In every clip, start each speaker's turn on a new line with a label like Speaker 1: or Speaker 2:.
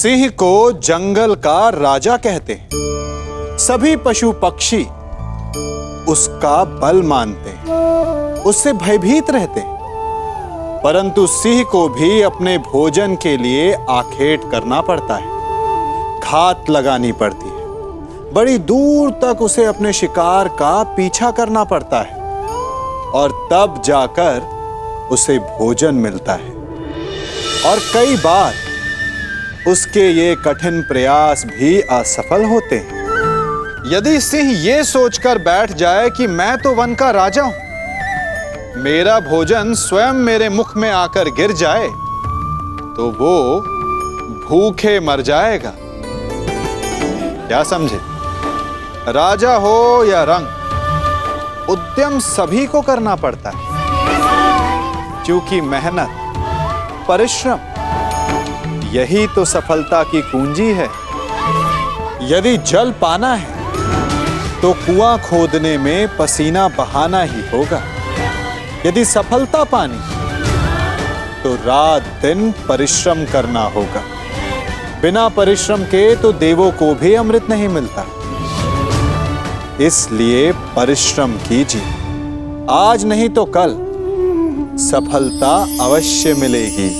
Speaker 1: सिंह को जंगल का राजा कहते हैं। सभी पशु पक्षी उसका बल मानते हैं, उससे भयभीत रहते हैं। परंतु सिंह को भी अपने भोजन के लिए आखेट करना पड़ता है, घात लगानी पड़ती है, बड़ी दूर तक उसे अपने शिकार का पीछा करना पड़ता है और तब जाकर उसे भोजन मिलता है। और कई बार उसके ये कठिन प्रयास भी असफल होते हैं। यदि सिंह ये सोचकर बैठ जाए कि मैं तो वन का राजा हूं, मेरा भोजन स्वयं मेरे मुख में आकर गिर जाए, तो वो भूखे मर जाएगा। क्या समझे? राजा हो या रंक, उद्यम सभी को करना पड़ता है, क्योंकि मेहनत, परिश्रम यही तो सफलता की कुंजी है। यदि जल पाना है तो कुआं खोदने में पसीना बहाना ही होगा। यदि सफलता पानी तो रात दिन परिश्रम करना होगा। बिना परिश्रम के तो देवों को भी अमृत नहीं मिलता। इसलिए परिश्रम कीजिए, आज नहीं तो कल सफलता अवश्य मिलेगी।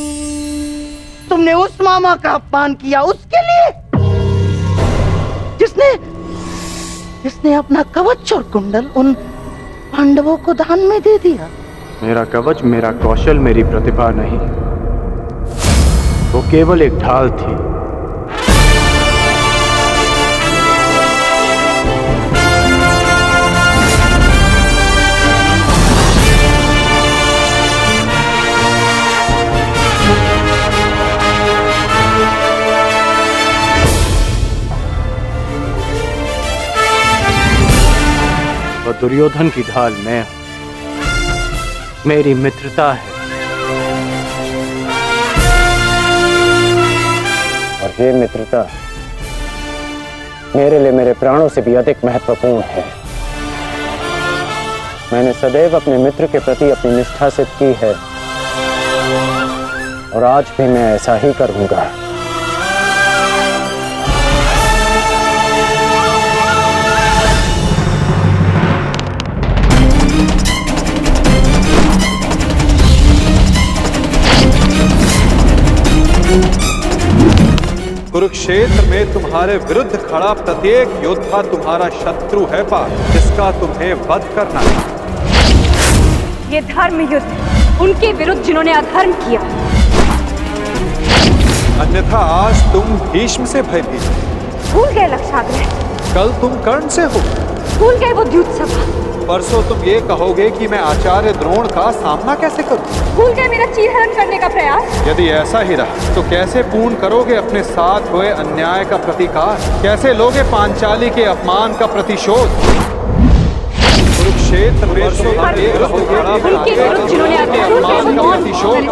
Speaker 2: तुमने उस मामा का अपमान किया उसके लिए, जिसने अपना कवच और कुंडल उन पांडवों को दान में दे दिया।
Speaker 3: मेरा कवच, मेरा कौशल, मेरी प्रतिभा नहीं, वो केवल एक ढाल थी। वो दुर्योधन की ढाल मैं हूं, मेरी मित्रता है। और ये मित्रता मेरे लिए मेरे प्राणों से भी अधिक महत्वपूर्ण है। मैंने सदैव अपने मित्र के प्रति अपनी निष्ठा सिद्ध की है और आज भी मैं ऐसा ही करूंगा।
Speaker 1: कुरुक्षेत्र में तुम्हारे विरुद्ध खड़ा प्रत्येक योद्धा तुम्हारा शत्रु है पार्थ, जिसका तुम्हें वध करना है।
Speaker 4: ये धर्म युद्ध उनके विरुद्ध जिन्होंने अधर्म किया।
Speaker 1: अन्यथा आज तुम भीष्म से भयभीत,
Speaker 4: भूल गए लक्षाग्रह,
Speaker 1: कल तुम कर्ण से हो,
Speaker 4: भूल गए वो द्यूत सभा,
Speaker 1: परसों तुम ये कहोगे कि मैं आचार्य द्रोण का सामना कैसे करूं,
Speaker 4: भूल गए मेरा चीरहरण करने का प्रयास।
Speaker 1: यदि ऐसा ही रहा तो कैसे पूर्ण करोगे अपने साथ हुए अन्याय का प्रतिकार? कैसे लोगे पांचाली के अपमान का प्रतिशोध? कुरुक्षेत्र में
Speaker 4: उनके विरुद्ध जिन्होंने अधर्म का प्रतिशोध।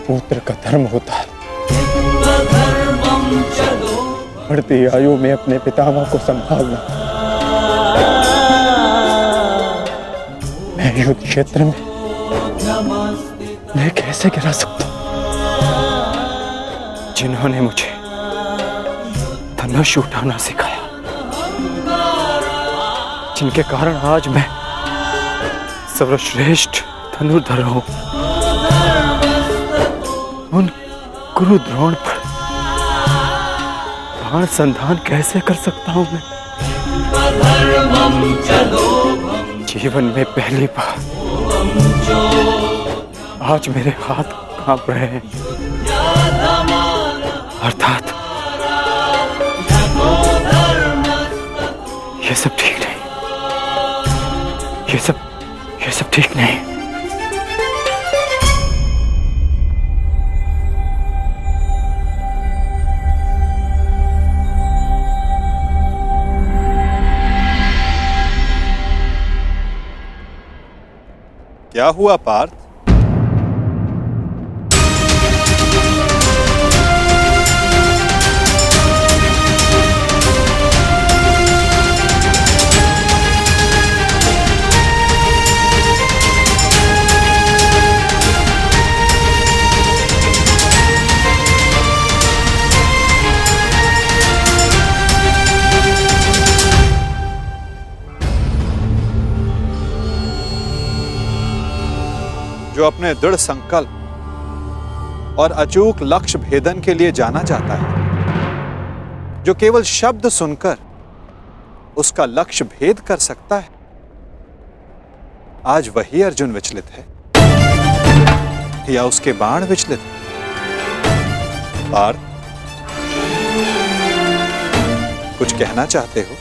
Speaker 3: पुत्र का धर्म होता है बढ़ती आयु में अपने पितामह को संभालना। मैं युद्ध क्षेत्र में मैं कैसे गिरा सकता हूं? जिन्होंने मुझे धनुष उठाना सिखाया, जिनके कारण आज मैं सर्वश्रेष्ठ धनुर्धर हूं, उन गुरु द्रोण पर बाण संधान कैसे कर सकता हूं मैं? जीवन में पहली बार आज मेरे हाथ कांप रहे हैं, अर्थात ये सब ठीक नहीं, ये सब ठीक नहीं।
Speaker 1: क्या हुआ पार्थ? जो अपने दृढ़ संकल्प और अचूक लक्ष्य भेदन के लिए जाना जाता है, जो केवल शब्द सुनकर उसका लक्ष्य भेद कर सकता है, आज वही अर्जुन विचलित है या उसके बाण विचलित है? पार्थ, कुछ कहना चाहते हो?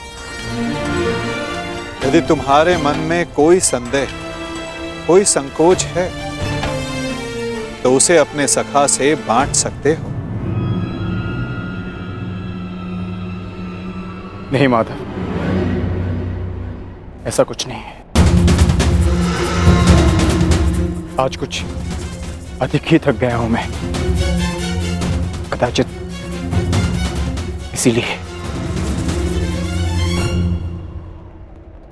Speaker 1: यदि तुम्हारे मन में कोई संदेह, कोई संकोच है, तो उसे अपने सखा से बांट सकते हो।
Speaker 3: नहीं माधव, ऐसा कुछ नहीं है। आज कुछ अधिक ही थक गया हूं मैं, कदाचित इसीलिए।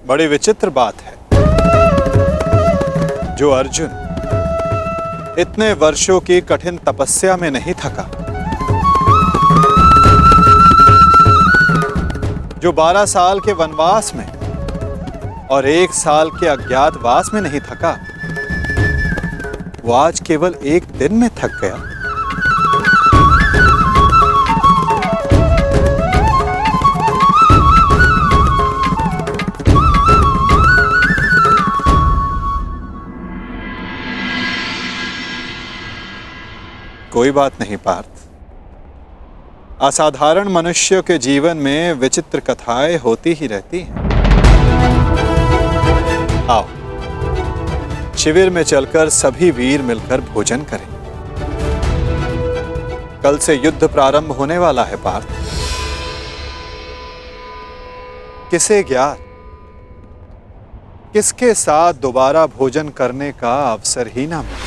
Speaker 1: बड़ी विचित्र बात है, जो अर्जुन इतने वर्षों की कठिन तपस्या में नहीं थका, जो 12 साल के वनवास में और 1 साल के अज्ञातवास में नहीं थका, वो आज केवल एक दिन में थक गया। कोई बात नहीं पार्थ, असाधारण मनुष्यों के जीवन में विचित्र कथाएं होती ही रहती हैं। आओ, शिविर में चलकर सभी वीर मिलकर भोजन करें। कल से युद्ध प्रारंभ होने वाला है पार्थ। किसे ज्ञात किसके साथ दोबारा भोजन करने का अवसर ही ना मिले।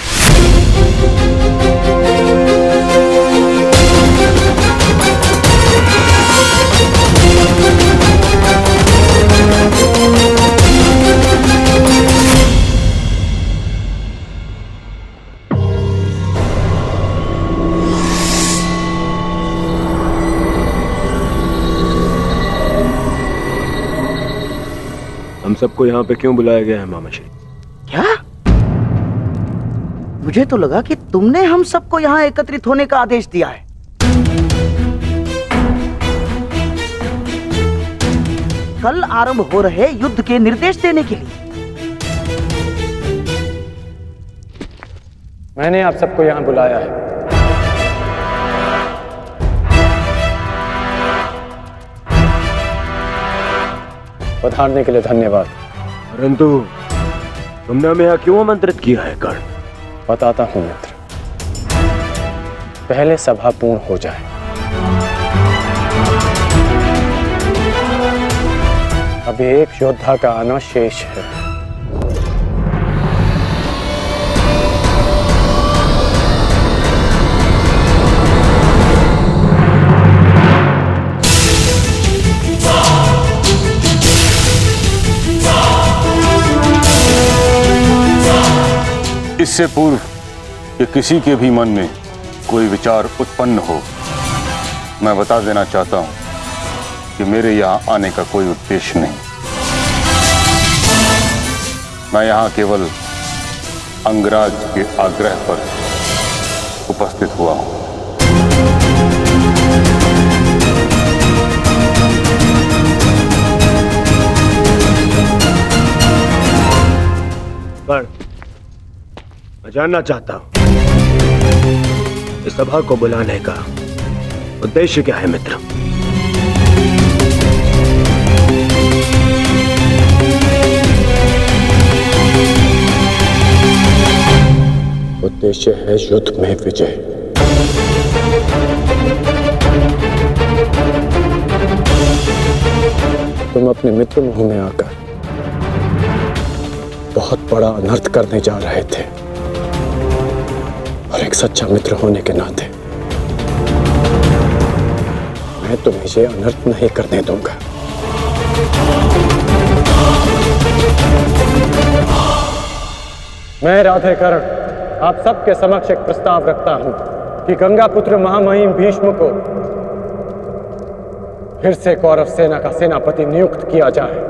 Speaker 5: हम सबको यहाँ पे क्यों बुलाया गया है मामाश्री?
Speaker 2: क्या? मुझे तो लगा कि तुमने हम सबको यहाँ एकत्रित होने का आदेश दिया है। कल आरंभ हो रहे युद्ध के निर्देश देने के लिए।
Speaker 3: मैंने आप सबको यहाँ बुलाया है। पधारने के लिए धन्यवाद।
Speaker 5: परंतु तुमने हमें यहाँ क्यों आमंत्रित किया है कर्ण?
Speaker 3: बताता हूं मित्र, पहले सभा पूर्ण हो जाए। अभी एक योद्धा का आना शेष है।
Speaker 6: इससे पूर्व कि किसी के भी मन में कोई विचार उत्पन्न हो, मैं बता देना चाहता हूं कि मेरे यहाँ आने का कोई उद्देश्य नहीं। मैं यहाँ केवल अंगराज के आग्रह पर उपस्थित हुआ हूं।
Speaker 5: कर्ण, मैं जानना चाहता हूं इस सभा को बुलाने का उद्देश्य क्या है मित्र?
Speaker 3: उद्देश्य है युद्ध में विजय। तुम अपने मित्र मुंह में आकर
Speaker 7: बहुत बड़ा अनर्थ करने जा रहे थे और एक सच्चा मित्र होने के नाते मैं तुम्हें ये अनर्थ नहीं करने दूंगा। मैं राधेकरण आप सबके समक्ष एक प्रस्ताव रखता हूं कि गंगा पुत्र महामहिम भीष्म को फिर से कौरव सेना का सेनापति नियुक्त किया जाए।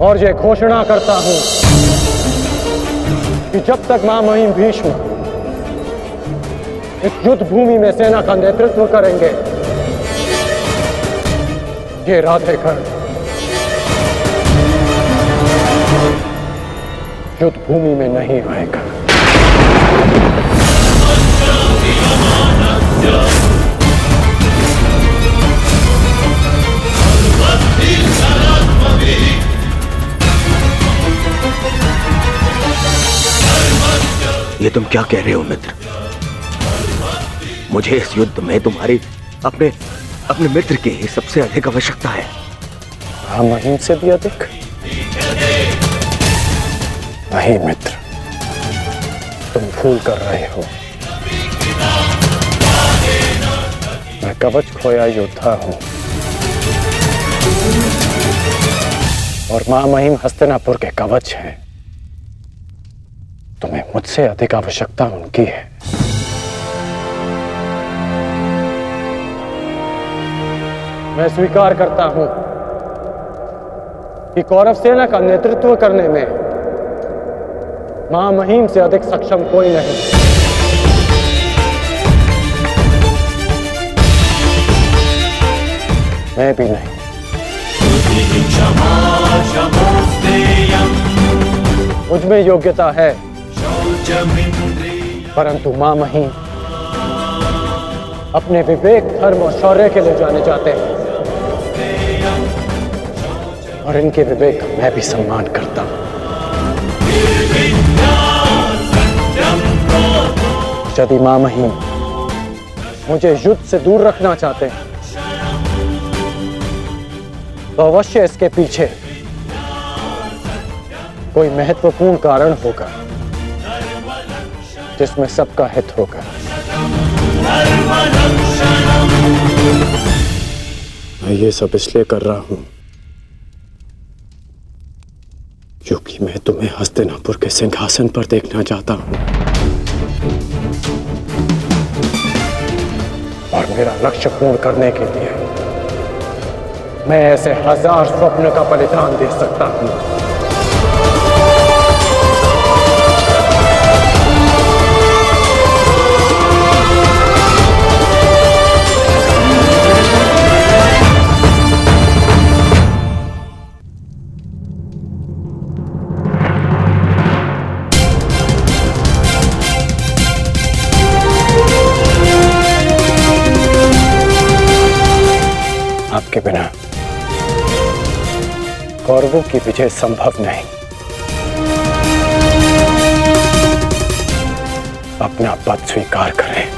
Speaker 7: और ये घोषणा करता हूं कि जब तक महामहिम भीष्म इस युद्ध भूमि में सेना का नेतृत्व करेंगे, ये राधेकरण युद्ध भूमि में नहीं आएगा।
Speaker 5: ये तुम क्या कह रहे हो मित्र? मुझे इस युद्ध में तुम्हारी अपने मित्र की ही सबसे अधिक आवश्यकता है।
Speaker 7: महामहिम से भी अधिक? नहीं मित्र, तुम भूल कर रहे हो। मैं कवच खोया योद्धा हूं और महामहिम हस्तिनापुर के कवच हैं। तुम्हें मुझसे अधिक आवश्यकता उनकी है। मैं स्वीकार करता हूं कि कौरव सेना का नेतृत्व करने में महामहिम से अधिक सक्षम कोई नहीं। मैं भी नहीं। मुझमें योग्यता है, परंतु महामहिम अपने विवेक, धर्म और शौर्य के लिए जाने जाते हैं और इनके विवेक का मैं भी सम्मान करता हूं। यदि महामहिम मुझे युद्ध से दूर रखना चाहते हैं तो अवश्य इसके पीछे कोई महत्वपूर्ण कारण होगा जिसमें सबका हित होगा। मैं ये सब इसलिए कर रहा हूं क्योंकि मैं तुम्हें हस्तिनापुर के सिंहासन पर देखना चाहता हूं और मेरा लक्ष्य पूर्ण करने के लिए मैं ऐसे 1000 स्वप्न का बलिदान दे सकता हूं। आपके बिना कौरवों की विजय संभव नहीं। अपना पद स्वीकार करें।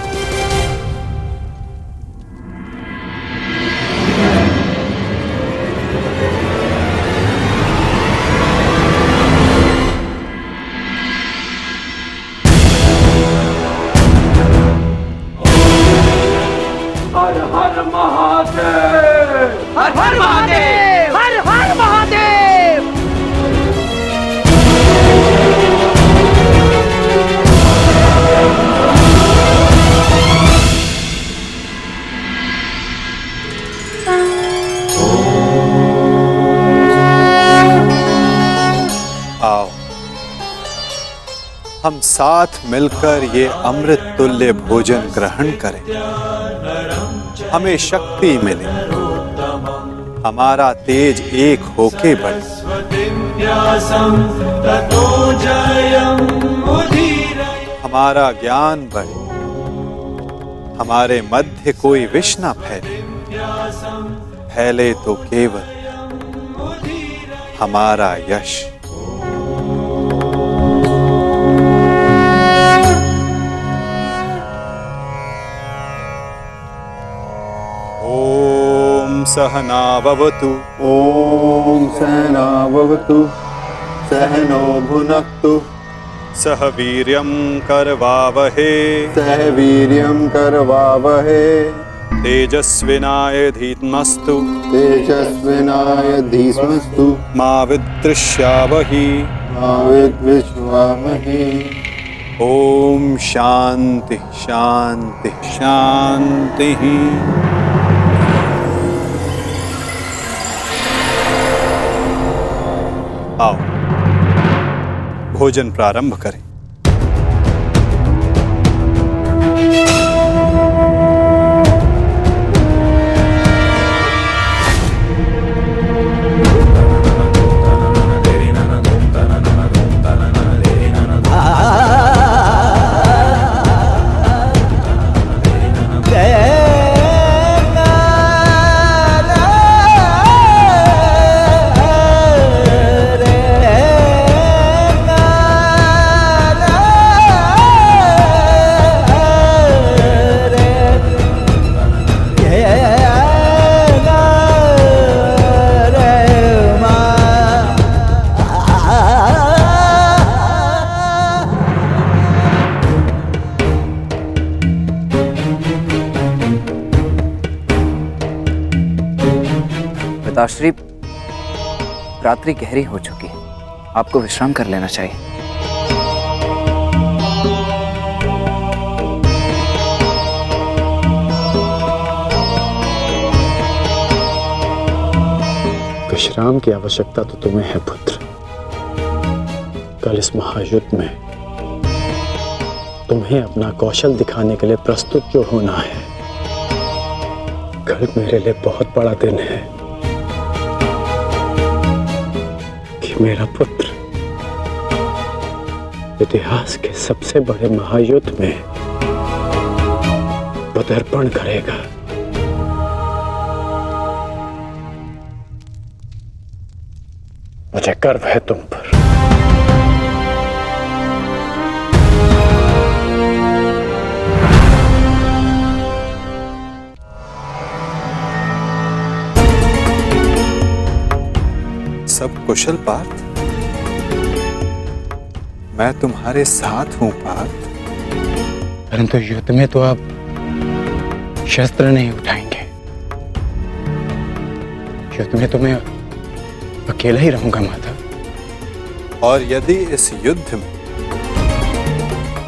Speaker 3: हर हर महादेव, हर हर महादेव, हर हर महादेव।
Speaker 1: आओ हम साथ मिलकर ये अमृत तुल्य भोजन ग्रहण करें, हमें शक्ति मिले, हमारा तेज एक होके बढ़े, हमारा ज्ञान बढ़े, हमारे मध्य कोई विष न फैले, फैले तो केवल हमारा यश। सहनाववतु
Speaker 6: ॐ सहनाववतु सहनो भुनक्तु
Speaker 1: सह वीर्यं करवावहे
Speaker 6: सह वीर्यं करवावहे
Speaker 1: तेजस्विनाय धीमस्तु
Speaker 6: तेजस्विनाय धीमस्तु
Speaker 1: मा विद्विषावहि
Speaker 6: मा विद्विषावहे।
Speaker 1: ओम शांति शांति शांति। आओ भोजन प्रारंभ करें।
Speaker 8: पिताश्री, रात्रि गहरी हो चुकी है, आपको विश्राम कर लेना चाहिए।
Speaker 7: विश्राम की आवश्यकता तो तुम्हें है पुत्र। कल इस महायुद्ध में तुम्हें अपना कौशल दिखाने के लिए प्रस्तुत जो होना है। कल मेरे लिए बहुत बड़ा दिन है कि मेरा पुत्र इतिहास के सबसे बड़े महायुद्ध में पदार्पण करेगा। मुझे गर्व है तुम पर।
Speaker 1: सब कुशल पार्थ? मैं तुम्हारे साथ हूं पार्थ।
Speaker 7: परंतु युद्ध में तो आप शस्त्र नहीं उठाएंगे। युद्ध में तो मैं अकेला ही रहूंगा माता।
Speaker 1: और यदि इस युद्ध में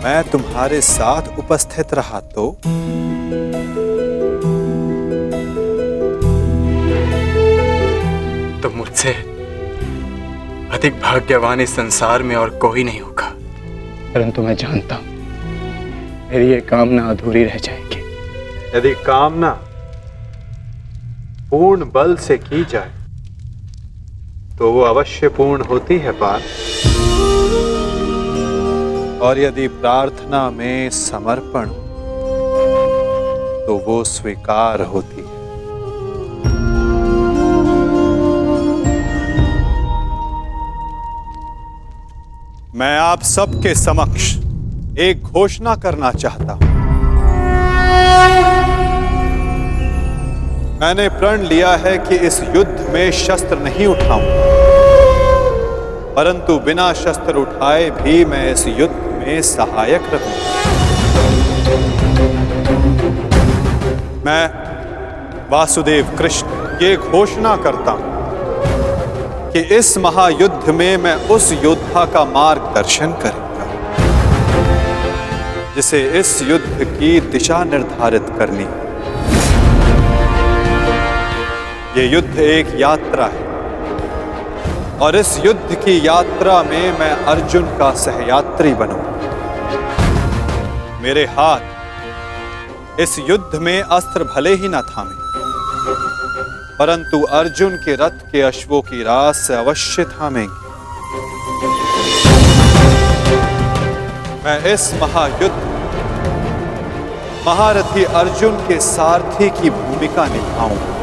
Speaker 1: मैं तुम्हारे साथ उपस्थित रहा तो
Speaker 7: मुझसे अधिक भाग्यवान इस संसार में और कोई नहीं होगा। परंतु मैं जानता हूं मेरी ये कामना अधूरी रह जाएगी।
Speaker 1: यदि कामना पूर्ण बल से की जाए तो वो अवश्य पूर्ण होती है पार्थ। और यदि प्रार्थना में समर्पण तो वो स्वीकार होती है। मैं आप सबके समक्ष एक घोषणा करना चाहता हूं। मैंने प्रण लिया है कि इस युद्ध में शस्त्र नहीं उठाऊंगा, परंतु बिना शस्त्र उठाए भी मैं इस युद्ध में सहायक रहूंगा। मैं वासुदेव कृष्ण ये घोषणा करता हूं कि इस महायुद्ध में मैं उस योद्धा का मार्गदर्शन करूंगा जिसे इस युद्ध की दिशा निर्धारित करनी है। ये युद्ध एक यात्रा है और इस युद्ध की यात्रा में मैं अर्जुन का सहयात्री बनूंगा। मेरे हाथ इस युद्ध में अस्त्र भले ही न थामे, परंतु अर्जुन के रथ के अश्वों की रास से अवश्य थामेंगे। मैं इस महायुद्ध महारथी अर्जुन के सारथी की भूमिका निभाऊंगा।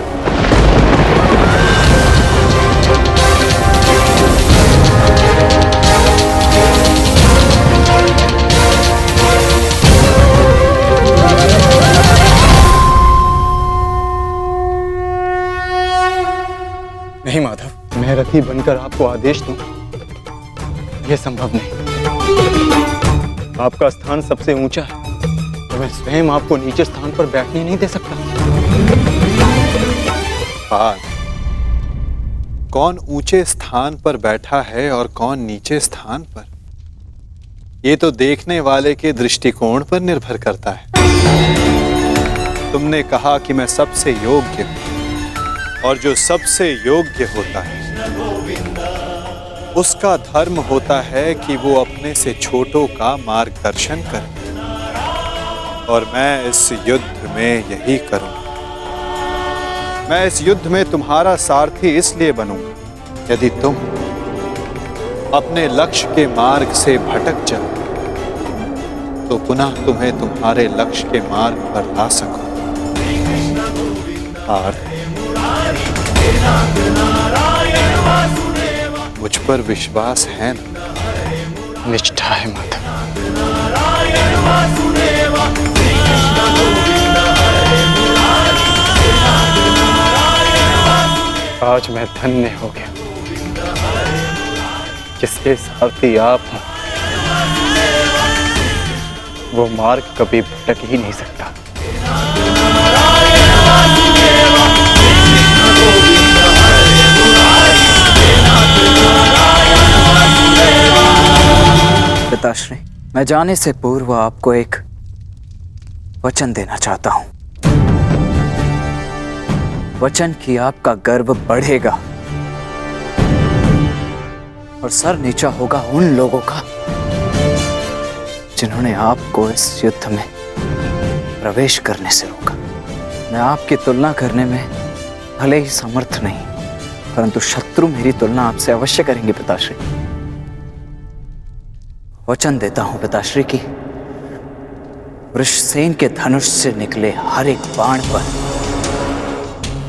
Speaker 7: सारथी बनकर आपको आदेश दूं, यह संभव नहीं। आपका स्थान सबसे ऊंचा है, तो मैं स्वयं आपको नीचे स्थान पर बैठने नहीं दे सकता।
Speaker 1: पाल, कौन ऊंचे स्थान पर बैठा है और कौन नीचे स्थान पर, ये तो देखने वाले के दृष्टिकोण पर निर्भर करता है। तुमने कहा कि मैं सबसे योग्य हूं, और जो सबसे योग्य होता है उसका धर्म होता है कि वो अपने से छोटों का मार्गदर्शन करे, और मैं इस युद्ध में यही करूंगा। मैं इस युद्ध में तुम्हारा सारथी इसलिए बनूंगा, यदि तुम अपने लक्ष्य के मार्ग से भटक जाओ तो पुनः तुम्हें तुम्हारे लक्ष्य के मार्ग पर ला सकूं। मुझ पर विश्वास है ना?
Speaker 7: निष्ठा है माता। आज मैं धन्य हो गया, जिसके सारथी आप हो वो मार्ग कभी भटक ही नहीं सकता।
Speaker 8: पिताश्री, मैं जाने से पूर्व आपको एक वचन देना चाहता हूं। वचन कि आपका गर्व बढ़ेगा और सर नीचा होगा उन लोगों का जिन्होंने आपको इस युद्ध में प्रवेश करने से रोका। मैं आपकी तुलना करने में भले ही समर्थ नहीं, परंतु शत्रु मेरी तुलना आपसे अवश्य करेंगे पिताश्री। वचन देता हूं पिताश्री की वृषसेन के धनुष से निकले हर एक बाण पर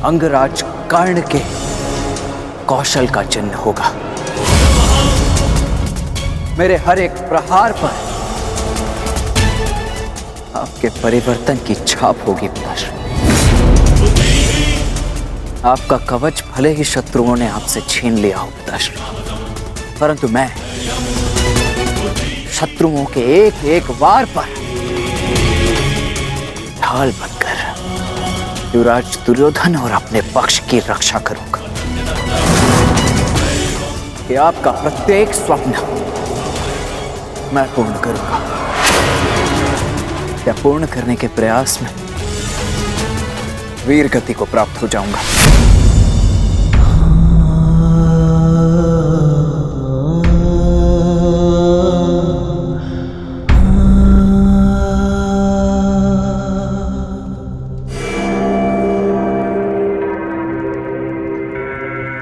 Speaker 8: अंगराज कर्ण के कौशल का चिन्ह होगा। मेरे हर एक प्रहार पर आपके परिवर्तन की छाप होगी पिताश्री। आपका कवच भले ही शत्रुओं ने आपसे छीन लिया हो पिताश्री, परंतु मैं शत्रुओं के एक एक वार पर ढाल बनकर युवराज दुर्योधन और अपने पक्ष की रक्षा करूंगा। कि आपका प्रत्येक स्वप्न मैं पूर्ण करूंगा। या पूर्ण करने के प्रयास में वीर गति को प्राप्त हो जाऊंगा।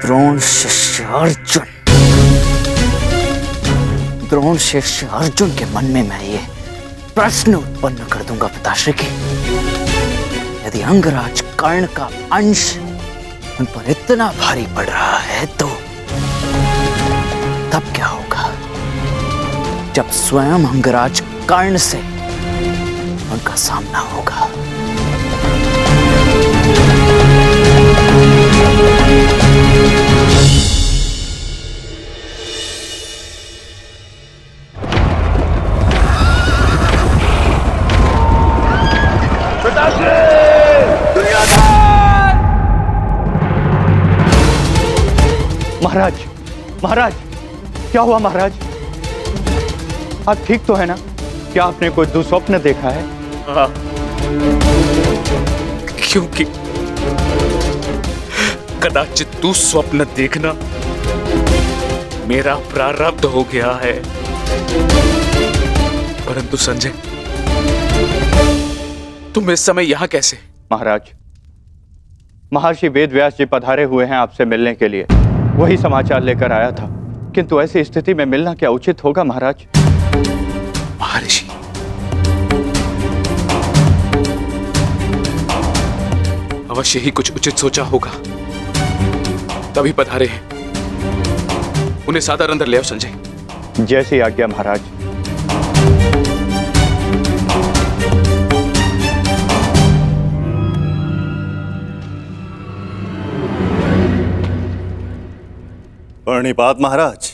Speaker 8: द्रोण शिष्य अर्जुन, द्रोण शिष्य अर्जुन के मन में मैं ये प्रश्न उत्पन्न कर दूंगा पिताश्री की, यदि अंगराज कर्ण का अंश उन पर इतना भारी पड़ रहा है तो तब क्या होगा जब स्वयं अंगराज कर्ण से उनका सामना होगा।
Speaker 7: महाराज, महाराज, क्या हुआ महाराज? आप ठीक तो है ना? क्या आपने कोई दुस्वप्न देखा है?
Speaker 9: हाँ, क्योंकि कदाचित दुस्वप्न देखना मेरा प्रारब्ध हो गया है। परंतु संजय, तुम इस समय यहां कैसे?
Speaker 7: महाराज, महर्षि वेदव्यास जी पधारे हुए हैं आपसे मिलने के लिए, वही समाचार लेकर आया था। किंतु ऐसी स्थिति में मिलना क्या उचित होगा महाराज?
Speaker 9: महर्षि, अवश्य ही कुछ उचित सोचा होगा, तभी पधारे हैं। उन्हें सादर अंदर ले आओ संजय।
Speaker 7: जैसी आज्ञा महाराज।
Speaker 1: प्रणिपात महाराज।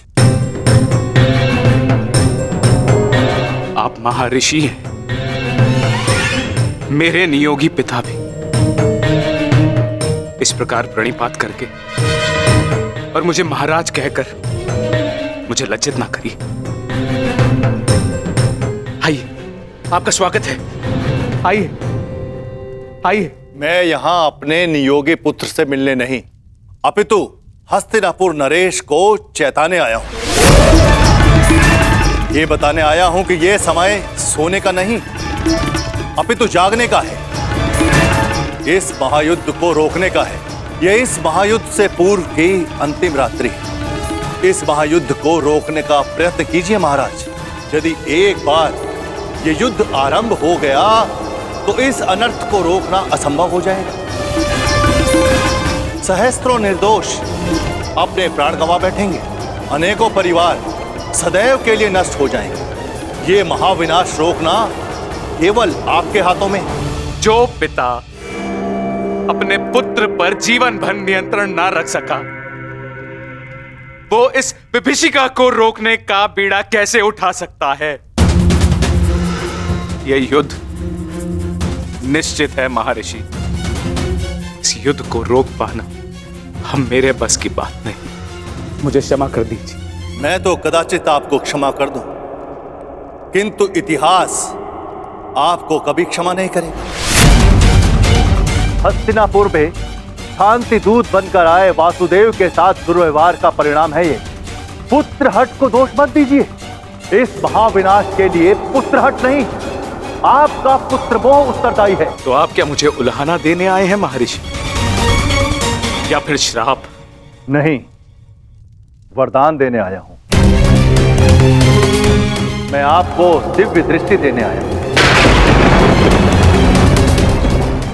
Speaker 9: आप महर्षि हैं, मेरे नियोगी पिता भी। इस प्रकार प्रणिपात करके और मुझे महाराज कहकर मुझे लज्जित ना करिए। आइए, आपका स्वागत है। आइए आइए।
Speaker 1: मैं यहां अपने नियोगी पुत्र से मिलने नहीं, अपितु हस्तिनापुर नरेश को चेताने आया हूं। ये बताने आया हूं कि यह समय सोने का नहीं, अपितु जागने का है। इस महायुद्ध को रोकने का है। यह इस महायुद्ध से पूर्व की अंतिम रात्रि है। इस महायुद्ध को रोकने का प्रयत्न कीजिए महाराज। यदि एक बार यह युद्ध आरंभ हो गया तो इस अनर्थ को रोकना असंभव हो जाएगा। सहस्त्रों निर्दोष अपने प्राण गंवा बैठेंगे, अनेकों परिवार सदैव के लिए नष्ट हो जाएंगे। ये महाविनाश रोकना केवल आपके हाथों में।
Speaker 9: जो पिता अपने पुत्र पर जीवन भर नियंत्रण ना रख सका, वो इस विभीषिका को रोकने का बीड़ा कैसे उठा सकता है? यह युद्ध निश्चित है महर्षि। इस युद्ध को रोक पाना हम मेरे बस की बात नहीं। मुझे क्षमा कर दीजिए।
Speaker 1: मैं तो कदाचित आपको क्षमा कर दूं, किंतु इतिहास आपको कभी क्षमा नहीं करेगा। हस्तिनापुर में शांति दूत बनकर आए वासुदेव के साथ दुर्व्यवहार का परिणाम है ये। पुत्रहट को दोष मत दीजिए। इस महाविनाश के लिए पुत्रहट नहीं, आपका पुत्रमोह उत्तरदायी है।
Speaker 9: तो आप क्या मुझे उल्हाना देने आए हैं महर्षि, या फिर श्राप?
Speaker 1: नहीं, वरदान देने आया हूं। मैं आपको दिव्य दृष्टि देने आया हूं।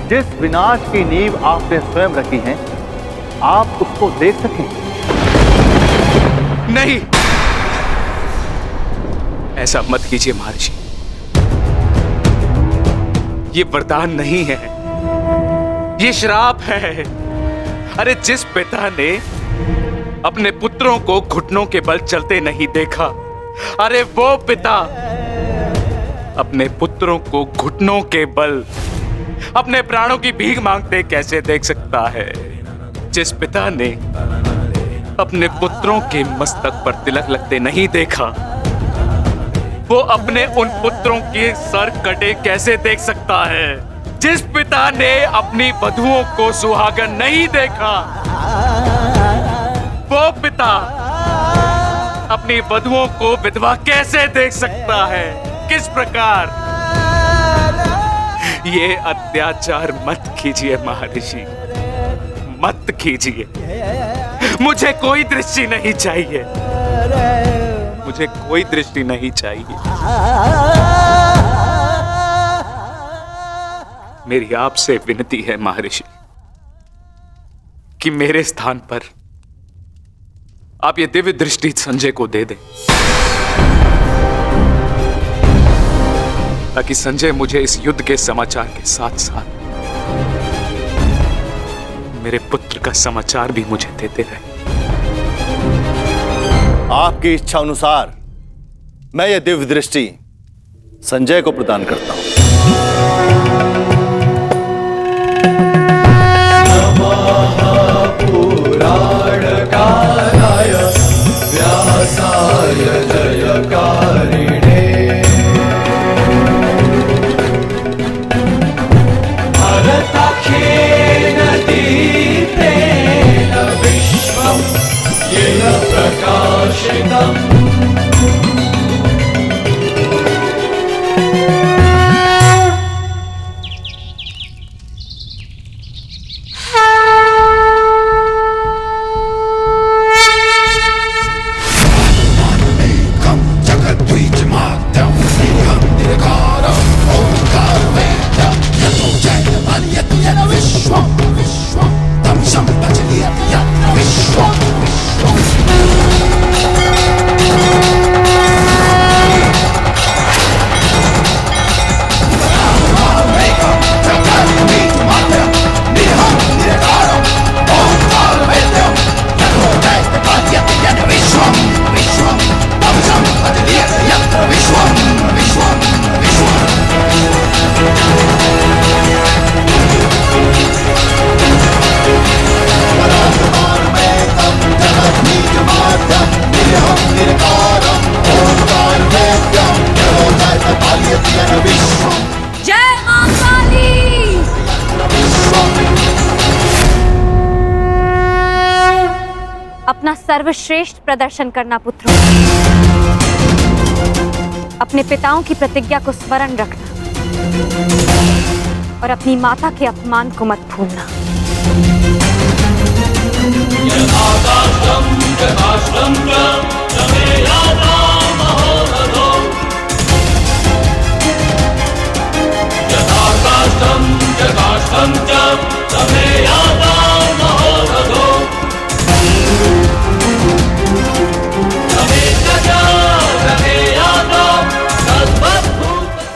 Speaker 1: जिस विनाश की नींव आपने स्वयं रखी है, आप उसको देख सकें।
Speaker 9: नहीं, ऐसा मत कीजिए महर्षि। ये वरदान नहीं है, ये श्राप है। अरे जिस पिता ने अपने पुत्रों को घुटनों के बल चलते नहीं देखा, अरे वो पिता अपने पुत्रों को घुटनों के बल अपने प्राणों की भीख मांगते कैसे देख सकता है? जिस पिता ने अपने पुत्रों के मस्तक पर तिलक लगते नहीं देखा, वो अपने उन पुत्रों के सर कटे कैसे देख सकता है? जिस पिता ने अपनी वधुओं को सुहागन नहीं देखा, वो पिता अपनी वधुओं को विधवा कैसे देख सकता है? किस प्रकार? ये अत्याचार मत कीजिए महर्षि, मत कीजिए। मुझे कोई दृष्टि नहीं चाहिए, मुझे कोई दृष्टि नहीं चाहिए। मेरी आपसे विनती है महर्षि कि मेरे स्थान पर आप ये दिव्य दृष्टि संजय को दे दें, ताकि संजय मुझे इस युद्ध के समाचार के साथ साथ मेरे पुत्र का समाचार भी मुझे देते रहे।
Speaker 1: आपकी इच्छा अनुसार मैं ये दिव्य दृष्टि संजय को प्रदान करता हूं। पुराणकाराय व्यासाय जयकारिणे भरताख्येन दीप्तेन विश्वं येन प्रकाशितम्।
Speaker 4: अपना सर्वश्रेष्ठ प्रदर्शन करना पुत्रों। अपने पिताओं की प्रतिज्ञा को स्मरण रखना और अपनी माता के अपमान को मत भूलना।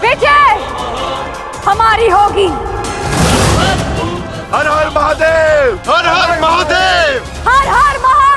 Speaker 4: विजय हमारी होगी।
Speaker 5: हर हर महादेव, हर हर महादेव,
Speaker 4: हर हर महादेव।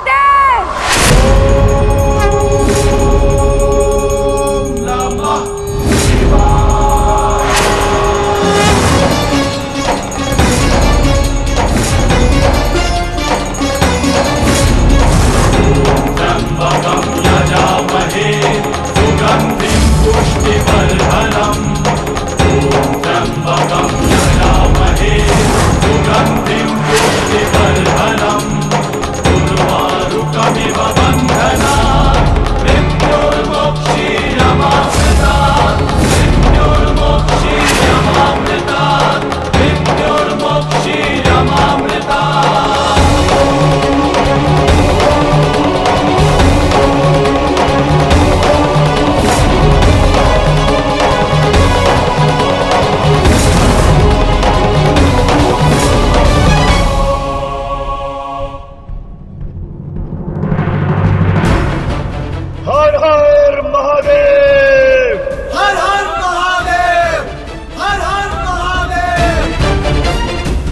Speaker 5: हर हर महादेव,
Speaker 1: हर हर महादेव, हर हर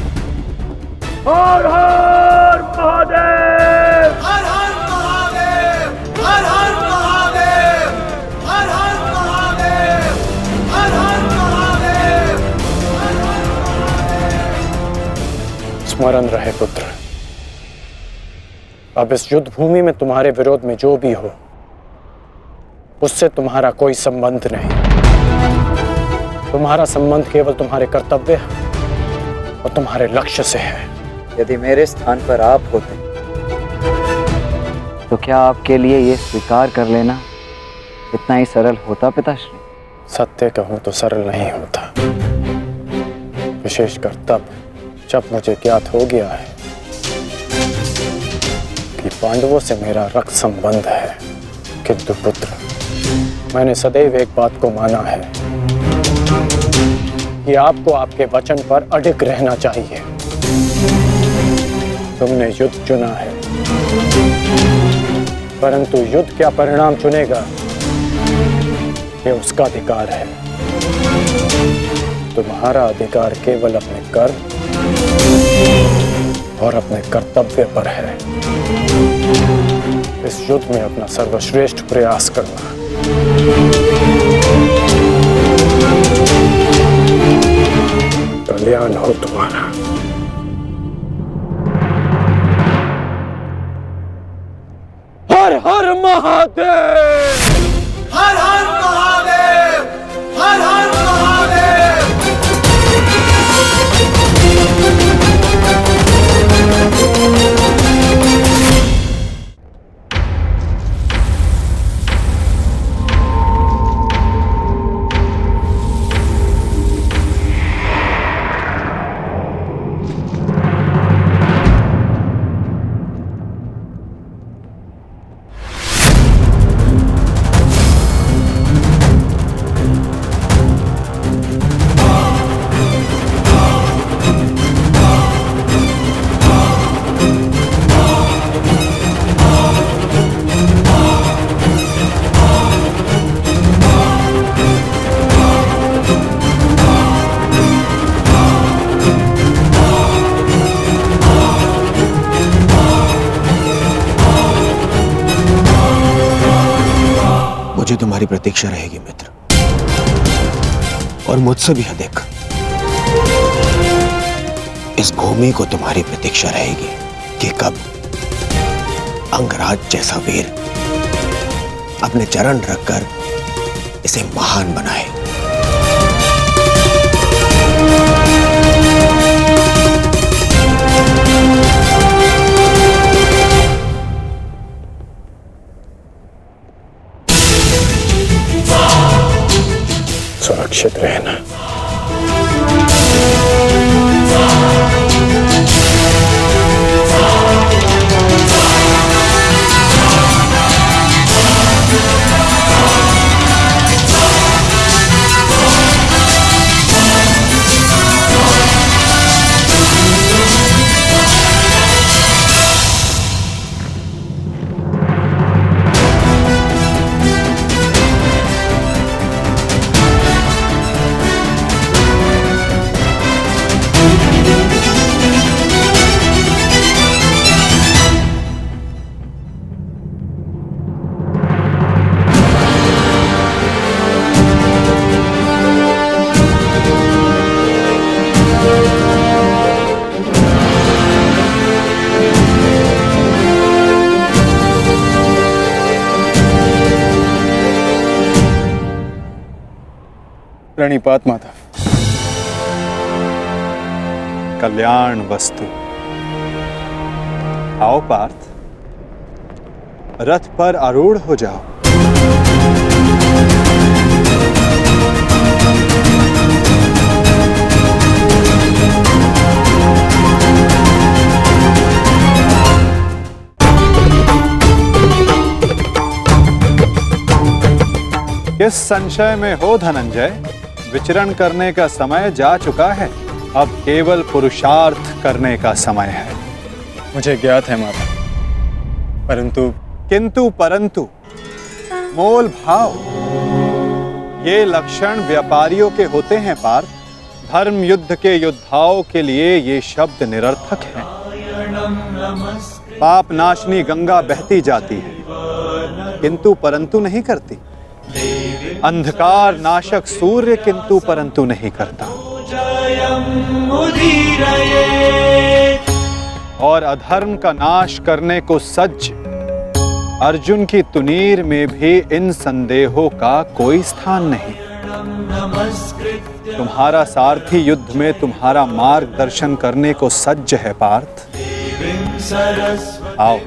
Speaker 1: महादेव,
Speaker 5: हर हर महादेव,
Speaker 1: हर हर महादेव, हर हर महादेव, हर हर महादेव, हर हर महादेव।
Speaker 3: स्मरण रहे पुत्र, अब इस युद्ध भूमि में तुम्हारे विरोध में जो भी हो उससे तुम्हारा कोई संबंध नहीं। तुम्हारा संबंध केवल तुम्हारे कर्तव्य और तुम्हारे लक्ष्य से है।
Speaker 8: यदि मेरे स्थान पर आप होते तो क्या आपके लिए ये स्वीकार कर लेना इतना ही सरल होता पिताश्री?
Speaker 3: सत्य कहूं तो सरल नहीं होता, विशेषकर तब जब मुझे ज्ञात हो गया है कि पांडवों से मेरा रक्त संबंध है। किंतु पुत्र, मैंने सदैव एक बात को माना है कि आपको आपके वचन पर अडिग रहना चाहिए। तुमने युद्ध चुना है, परंतु युद्ध क्या परिणाम चुनेगा ये उसका अधिकार है। तुम्हारा अधिकार केवल अपने कर्म और अपने कर्तव्य पर है। इस युद्ध में अपना सर्वश्रेष्ठ प्रयास करना। कल्याण हो तुम्हारा। हर हर महादेव,
Speaker 1: हर हर महादेव, हर हर महादेव।
Speaker 5: मुझे तुम्हारी प्रतीक्षा रहेगी मित्र, और मुझसे भी अधिक इस भूमि को तुम्हारी प्रतीक्षा रहेगी कि कब अंगराज जैसा वीर अपने चरण रखकर इसे महान बनाए।
Speaker 3: प्रणिपात माधव।
Speaker 1: कल्याण वस्तु। आओ पार्थ, रथ पर आरूढ़ हो जाओ। किस संशय में हो धनंजय, विचरण करने का समय जा चुका है, अब केवल पुरुषार्थ करने का समय है।
Speaker 3: मुझे ज्ञात है माता, परंतु
Speaker 1: किंतु परंतु मोल भाव, ये लक्षण व्यापारियों के होते हैं पार्थ। धर्म युद्ध के योद्धाओं के लिए ये शब्द निरर्थक हैं। पाप नाशनी गंगा बहती जाती है किंतु परंतु नहीं करती, अंधकार नाशक सूर्य किंतु परंतु नहीं करता, और अधर्म का नाश करने को सज्ज अर्जुन की तुनीर में भी इन संदेहों का कोई स्थान नहीं। तुम्हारा सारथी युद्ध में तुम्हारा मार्गदर्शन करने को सज्ज है पार्थ। आओ,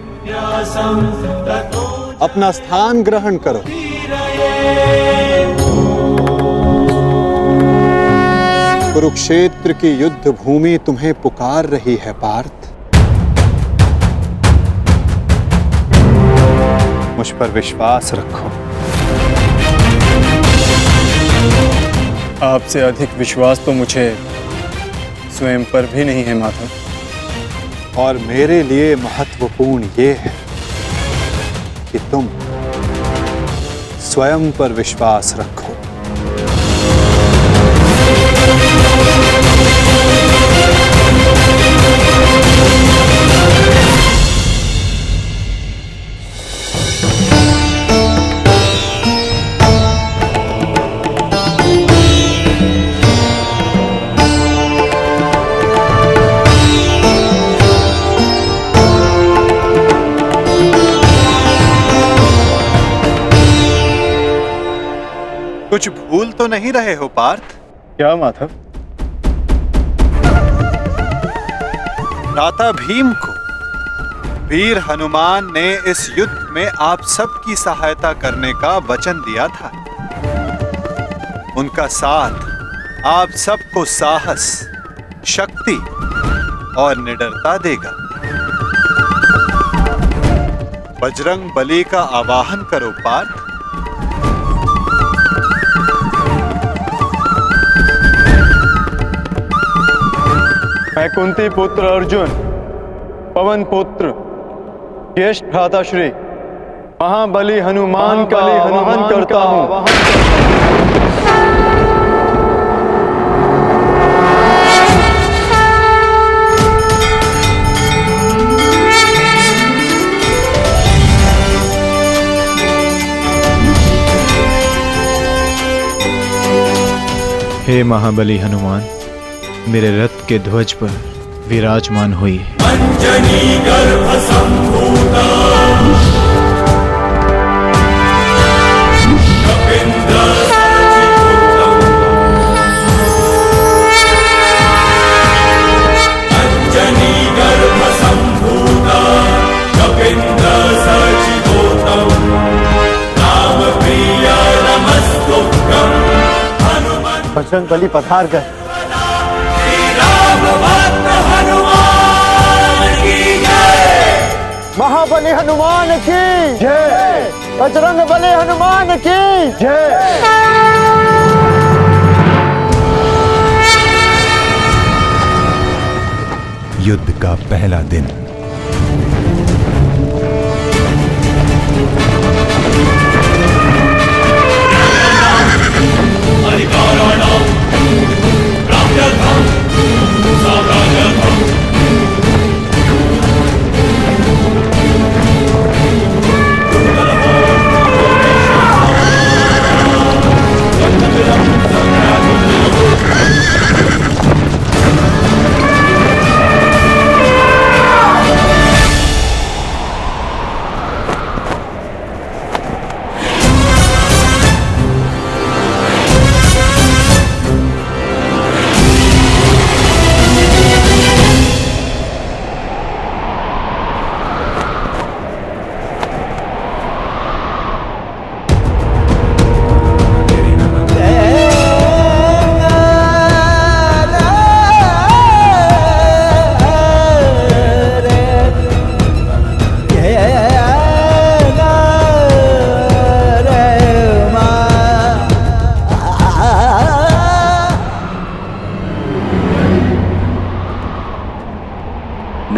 Speaker 1: अपना स्थान ग्रहण करो। कुरुक्षेत्र की युद्ध भूमि तुम्हें पुकार रही है पार्थ। मुझ पर विश्वास रखो।
Speaker 3: आपसे अधिक विश्वास तो मुझे स्वयं पर भी नहीं है माधव।
Speaker 1: और मेरे लिए महत्वपूर्ण ये है कि तुम स्वयं पर विश्वास रखो। कुछ भूल तो नहीं रहे हो पार्थ?
Speaker 3: क्या माधव?
Speaker 1: भ्राता भीम को वीर हनुमान ने इस युद्ध में आप सबकी सहायता करने का वचन दिया था। उनका साथ आप सबको साहस, शक्ति और निडरता देगा। बजरंग बली का आवाहन करो पार्थ।
Speaker 3: मैं कुंती पुत्र अर्जुन, पवन पुत्र, ज्येष्ठ भ्राताश्री महाबली हनुमान का आवाहन करता हूँ।
Speaker 10: हे महाबली हनुमान, मेरे रथ के ध्वज पर विराजमान हुई। अंजनी गर्भ संभूता कपिंद्र सचिपुत्रम, अंजनी गर्भ संभूता कपिंद्र सचिपुत्रम, राम प्रिय नमस्तुभ्यं।
Speaker 3: बजरंग बली पधार गए। महाबली हनुमान की जय। बजरंग बली हनुमान की जय।
Speaker 11: युद्ध का पहला दिन।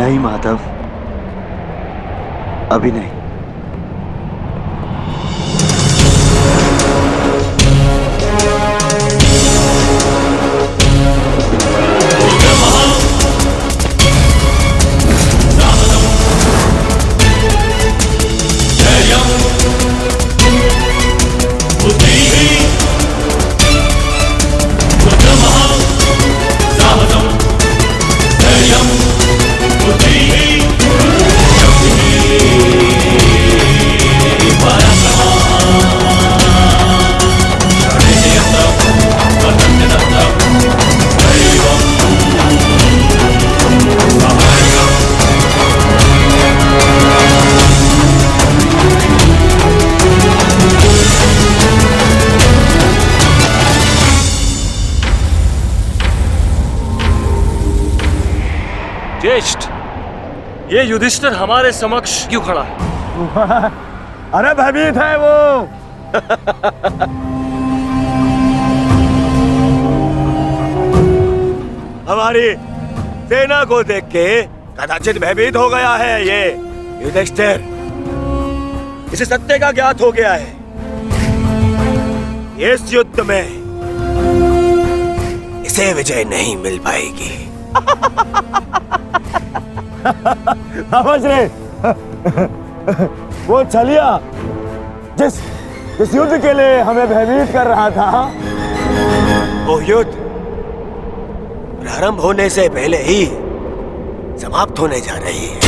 Speaker 12: नहीं माधव, अभी नहीं।
Speaker 5: ज्येष्ठ, ये युधिष्ठिर हमारे समक्ष क्यों खड़ा है?
Speaker 12: अरे भयभीत है वो। हमारी सेना को देख के कदाचित भयभीत हो गया है ये युधिष्ठिर। इसे सत्य का ज्ञात हो गया है। इस युद्ध में इसे विजय नहीं मिल पाएगी। समझ रहे? वो छलिया जिस युद्ध के लिए हमें भयभीत कर रहा था, वो युद्ध प्रारंभ होने से पहले ही समाप्त होने जा रही है।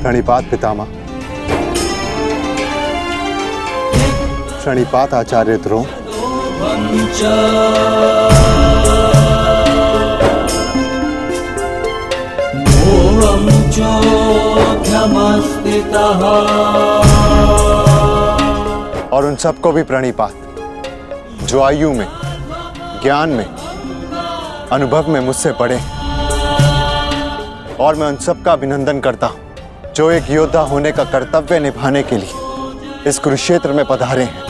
Speaker 1: प्रणिपात पितामह। प्रणिपात आचार्य द्रोण। और उन सबको भी प्रणिपात जो आयु में, ज्ञान में, अनुभव में मुझसे बड़े। और मैं उन सबका अभिनंदन करता हूं जो एक योद्धा होने का कर्तव्य निभाने के लिए इस कुरुक्षेत्र में पधारे हैं।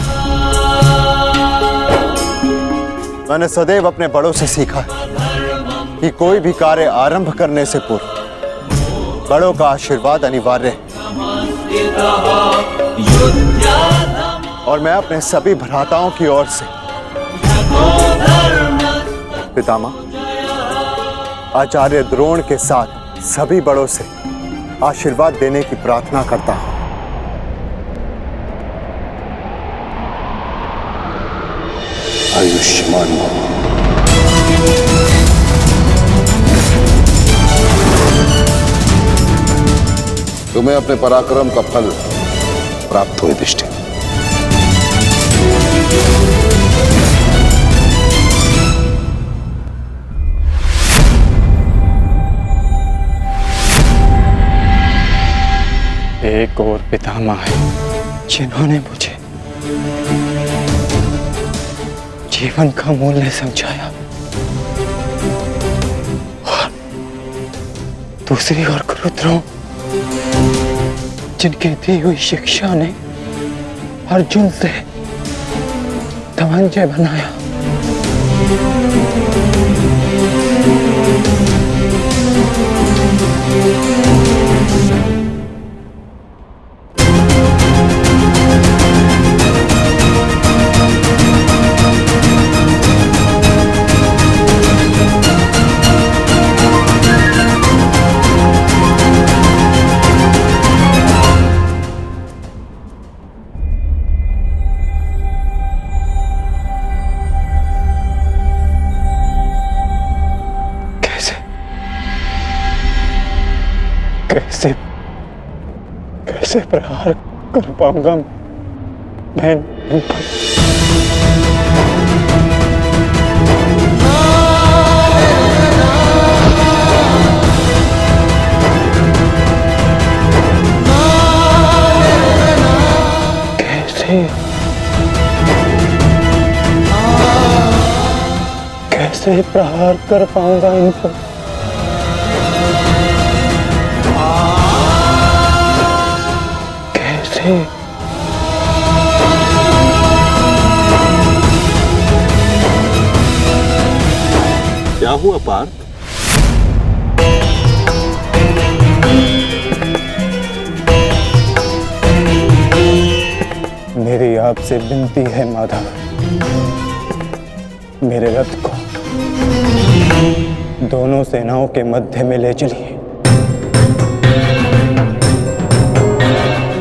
Speaker 1: मैंने सदैव अपने बड़ों से सीखा है कि कोई भी कार्य आरंभ करने से पूर्व बड़ों का आशीर्वाद अनिवार्य है। और मैं अपने सभी भ्राताओं की ओर से पितामह आचार्य द्रोण के साथ सभी बड़ों से आशीर्वाद देने की प्रार्थना करता हूं।
Speaker 6: आयुष्मान भव। तुम्हें अपने पराक्रम का फल प्राप्त हो युधिष्ठिर।
Speaker 3: एक और पितामह है जिन्होंने मुझे जीवन का मूल्य समझाया, और दूसरी ओर गुरुद्रोण जिनकी दी हुई शिक्षा ने अर्जुन से धनंजय बनाया। कैसे प्रहार कर पाऊंगा मैं इन पर? कैसे प्रहार कर पाऊंगा इन पर? कैसे?
Speaker 1: क्या हुआ पार्थ?
Speaker 3: मेरी आपसे विनती है माधव, मेरे रथ को दोनों सेनाओं के मध्य में ले चलिए।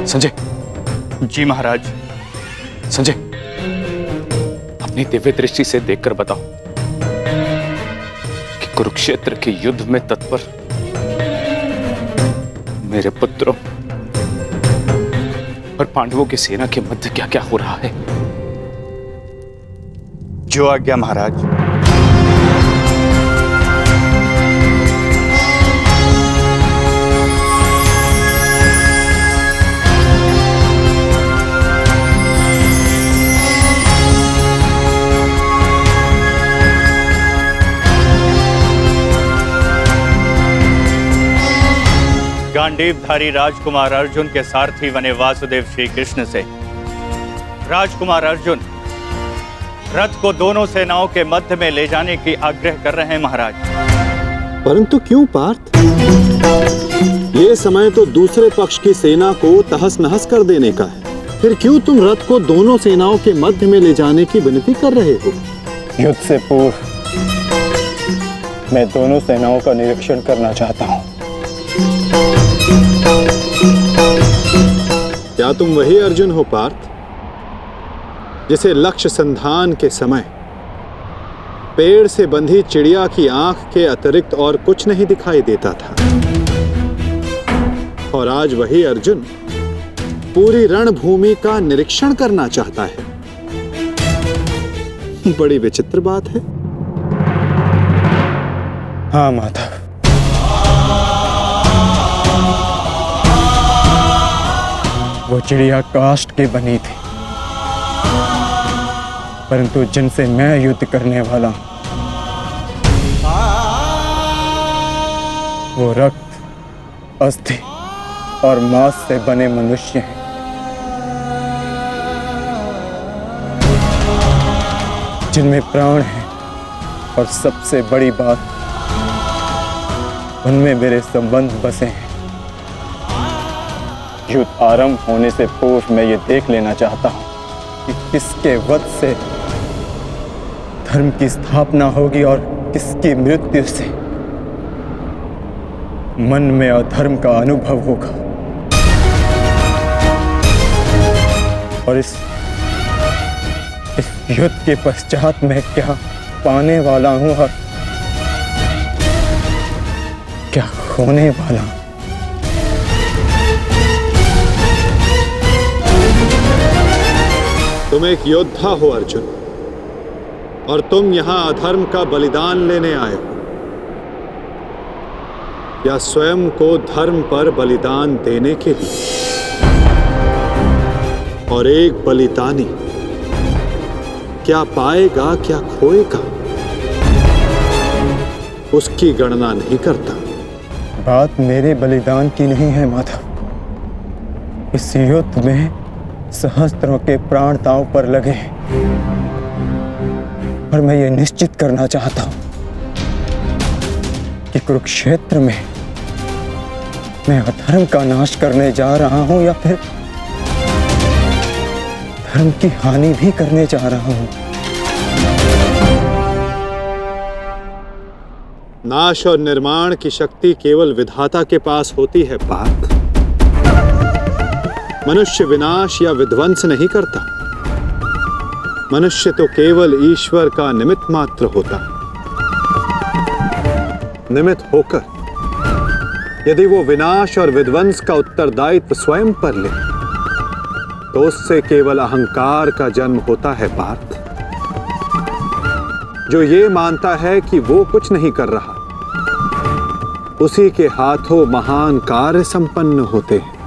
Speaker 9: संजय। जी महाराज। संजय, अपनी दिव्य दृष्टि से देखकर बताओ कि कुरुक्षेत्र के युद्ध में तत्पर मेरे पुत्रों और पांडवों की सेना के मध्य क्या क्या हो रहा है।
Speaker 7: जो आज्ञा महाराज।
Speaker 13: गांडीवधारी राजकुमार अर्जुन के सारथी बने वासुदेव श्री कृष्ण से राजकुमार अर्जुन रथ को दोनों सेनाओं के मध्य में ले जाने की आग्रह कर रहे हैं महाराज।
Speaker 1: परंतु क्यों पार्थ? ये समय तो दूसरे पक्ष की सेना को तहस नहस कर देने का है, फिर क्यों तुम रथ को दोनों सेनाओं के मध्य में ले जाने की विनती कर रहे हो?
Speaker 3: युद्ध से पूर्व मैं दोनों सेनाओं का निरीक्षण करना चाहता हूं।
Speaker 1: क्या तुम वही अर्जुन हो पार्थ, जिसे लक्ष्य संधान के समय पेड़ से बंधी चिड़िया की आंख के अतिरिक्त और कुछ नहीं दिखाई देता था, और आज वही अर्जुन पूरी रणभूमि का निरीक्षण करना चाहता है? बड़ी विचित्र बात है।
Speaker 3: हाँ माधव, वो चिड़िया काष्ठ की बनी थी, परंतु जिनसे मैं युद्ध करने वाला हूं वो रक्त, अस्थि और मांस से बने मनुष्य हैं। जिनमें प्राण है, और सबसे बड़ी बात उनमें मेरे संबंध बसे हैं। युद्ध आरंभ होने से पूर्व मैं ये देख लेना चाहता हूं कि किसके वध से धर्म की स्थापना होगी और किसकी मृत्यु से मन में अधर्म का अनुभव होगा। और इस युद्ध के पश्चात मैं क्या पाने वाला हूं और क्या खोने वाला हूं।
Speaker 1: तुम एक योद्धा हो अर्जुन, और तुम यहां अधर्म का बलिदान लेने आए हो, या स्वयं को धर्म पर बलिदान देने के लिए? और एक बलिदानी क्या पाएगा क्या खोएगा, उसकी गणना नहीं करता।
Speaker 3: बात मेरे बलिदान की नहीं है माधव। इस युद्ध में सहस्त्रों के प्राण दांव पर लगे हैं, और मैं ये निश्चित करना चाहता हूं कि कुरुक्षेत्र में मैं अधर्म का नाश करने जा रहा हूं या फिर धर्म की हानि भी करने जा रहा हूं।
Speaker 1: नाश और निर्माण की शक्ति केवल विधाता के पास होती है पार्थ। मनुष्य विनाश या विध्वंस नहीं करता। मनुष्य तो केवल ईश्वर का निमित्त मात्र होता है। निमित्त होकर यदि वो विनाश और विध्वंस का उत्तरदायित्व स्वयं पर ले, तो उससे केवल अहंकार का जन्म होता है पार्थ, जो ये मानता है कि वो कुछ नहीं कर रहा। उसी के हाथों महान कार्य संपन्न होते हैं।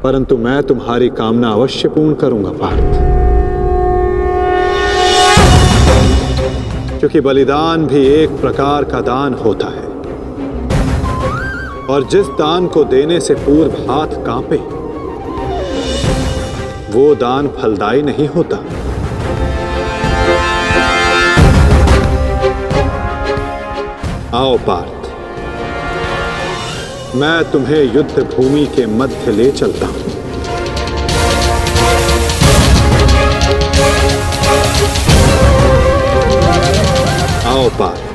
Speaker 1: परंतु मैं तुम्हारी कामना अवश्य पूर्ण करूंगा पार्थ, क्योंकि बलिदान भी एक प्रकार का दान होता है, और जिस दान को देने से पूर्व हाथ कांपे वो दान फलदायी नहीं होता। आओ पार्थ, मैं तुम्हें युद्ध भूमि के मध्य ले चलता हूं। आओ पार्थ,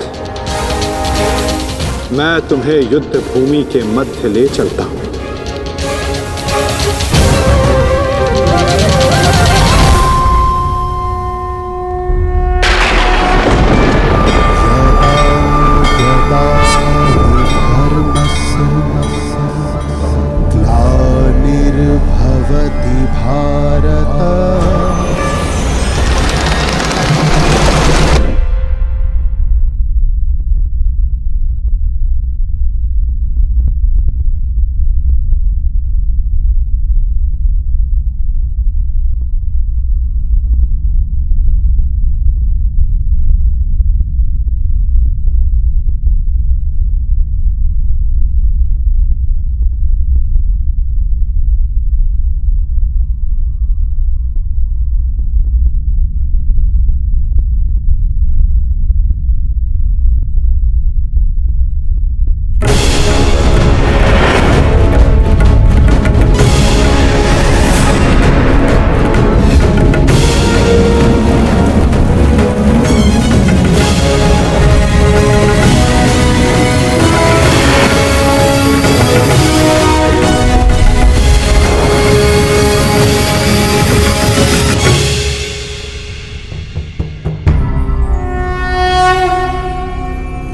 Speaker 1: मैं तुम्हें युद्ध भूमि के मध्य ले चलता हूं।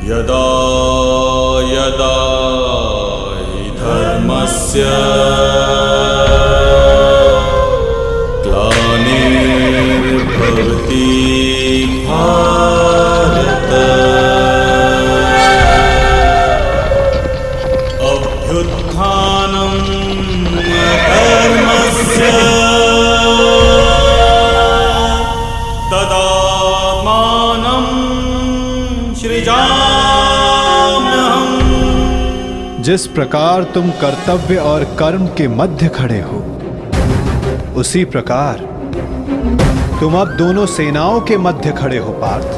Speaker 10: यदा यदा हि धर्मस्य ग्लानिर्भवति भारत अभ्युत्थानं धर्मस्य तदात्मानं सृजाम्यहम्।
Speaker 1: जिस प्रकार तुम कर्तव्य और कर्म के मध्य खड़े हो, उसी प्रकार तुम अब दोनों सेनाओं के मध्य खड़े हो पार्थ।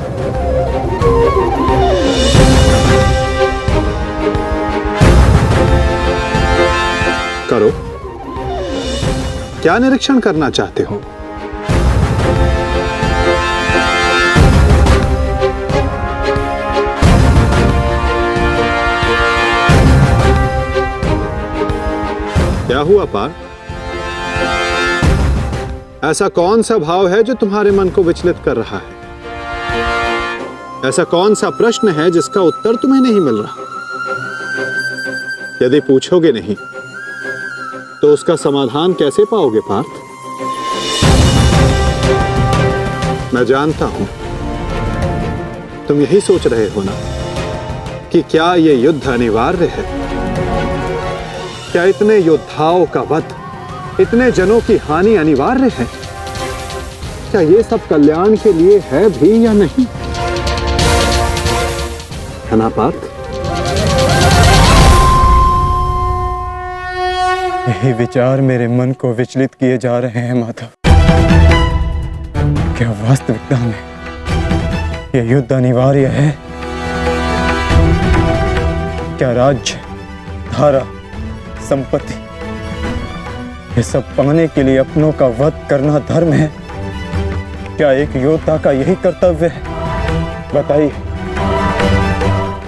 Speaker 1: करो, क्या निरीक्षण करना चाहते हो? क्या हुआ पार्थ? ऐसा कौन सा भाव है जो तुम्हारे मन को विचलित कर रहा है? ऐसा कौन सा प्रश्न है जिसका उत्तर तुम्हें नहीं मिल रहा? यदि पूछोगे नहीं तो उसका समाधान कैसे पाओगे पार्थ? मैं जानता हूं तुम यही सोच रहे हो ना कि क्या यह युद्ध अनिवार्य है? क्या इतने योद्धाओं का वध, इतने जनों की हानि अनिवार्य है? क्या ये सब कल्याण के लिए है भी या नहीं? है ना पार्थ?
Speaker 3: यही विचार मेरे मन को विचलित किए जा रहे हैं माधव। क्या वास्तविकता में यह युद्ध अनिवार्य है? क्या राज्य, धारा, संपत्ति, ये सब पाने के लिए अपनों का वध करना धर्म है? क्या एक योद्धा का यही कर्तव्य है? बताइए,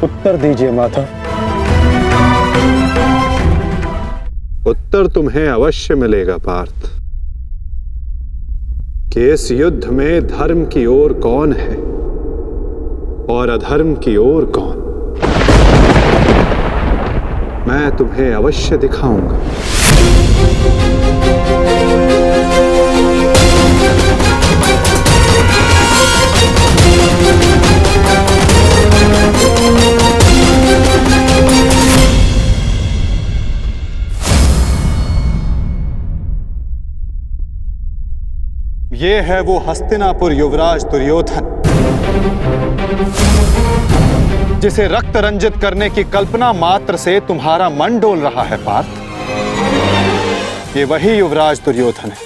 Speaker 3: उत्तर दीजिए माधव।
Speaker 1: उत्तर तुम्हें अवश्य मिलेगा पार्थ कि इस युद्ध में धर्म की ओर कौन है और अधर्म की ओर कौन, मैं तुम्हें अवश्य दिखाऊंगा। है वो हस्तिनापुर युवराज दुर्योधन, जिसे रक्त रंजित करने की कल्पना मात्र से तुम्हारा मन डोल रहा है पार्थ। ये वही युवराज दुर्योधन है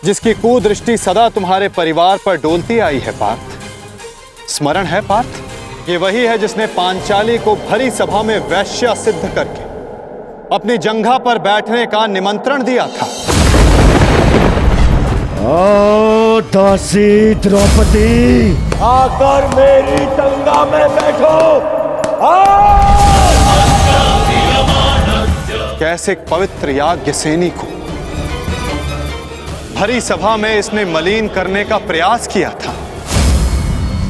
Speaker 1: जिसकी कुदृष्टि सदा तुम्हारे परिवार पर डोलती आई है पार्थ। स्मरण है पार्थ? ये वही है जिसने पांचाली को भरी सभा में वैश्य सिद्ध करके अपनी जंघा पर बैठने का निमंत्रण दिया था।
Speaker 12: ओ दासी द्रौपदी, आकर मेरी जंघा में बैठो।
Speaker 1: कैसे एक पवित्र याज्ञ सैनी को भरी सभा में इसने मलिन करने का प्रयास किया था।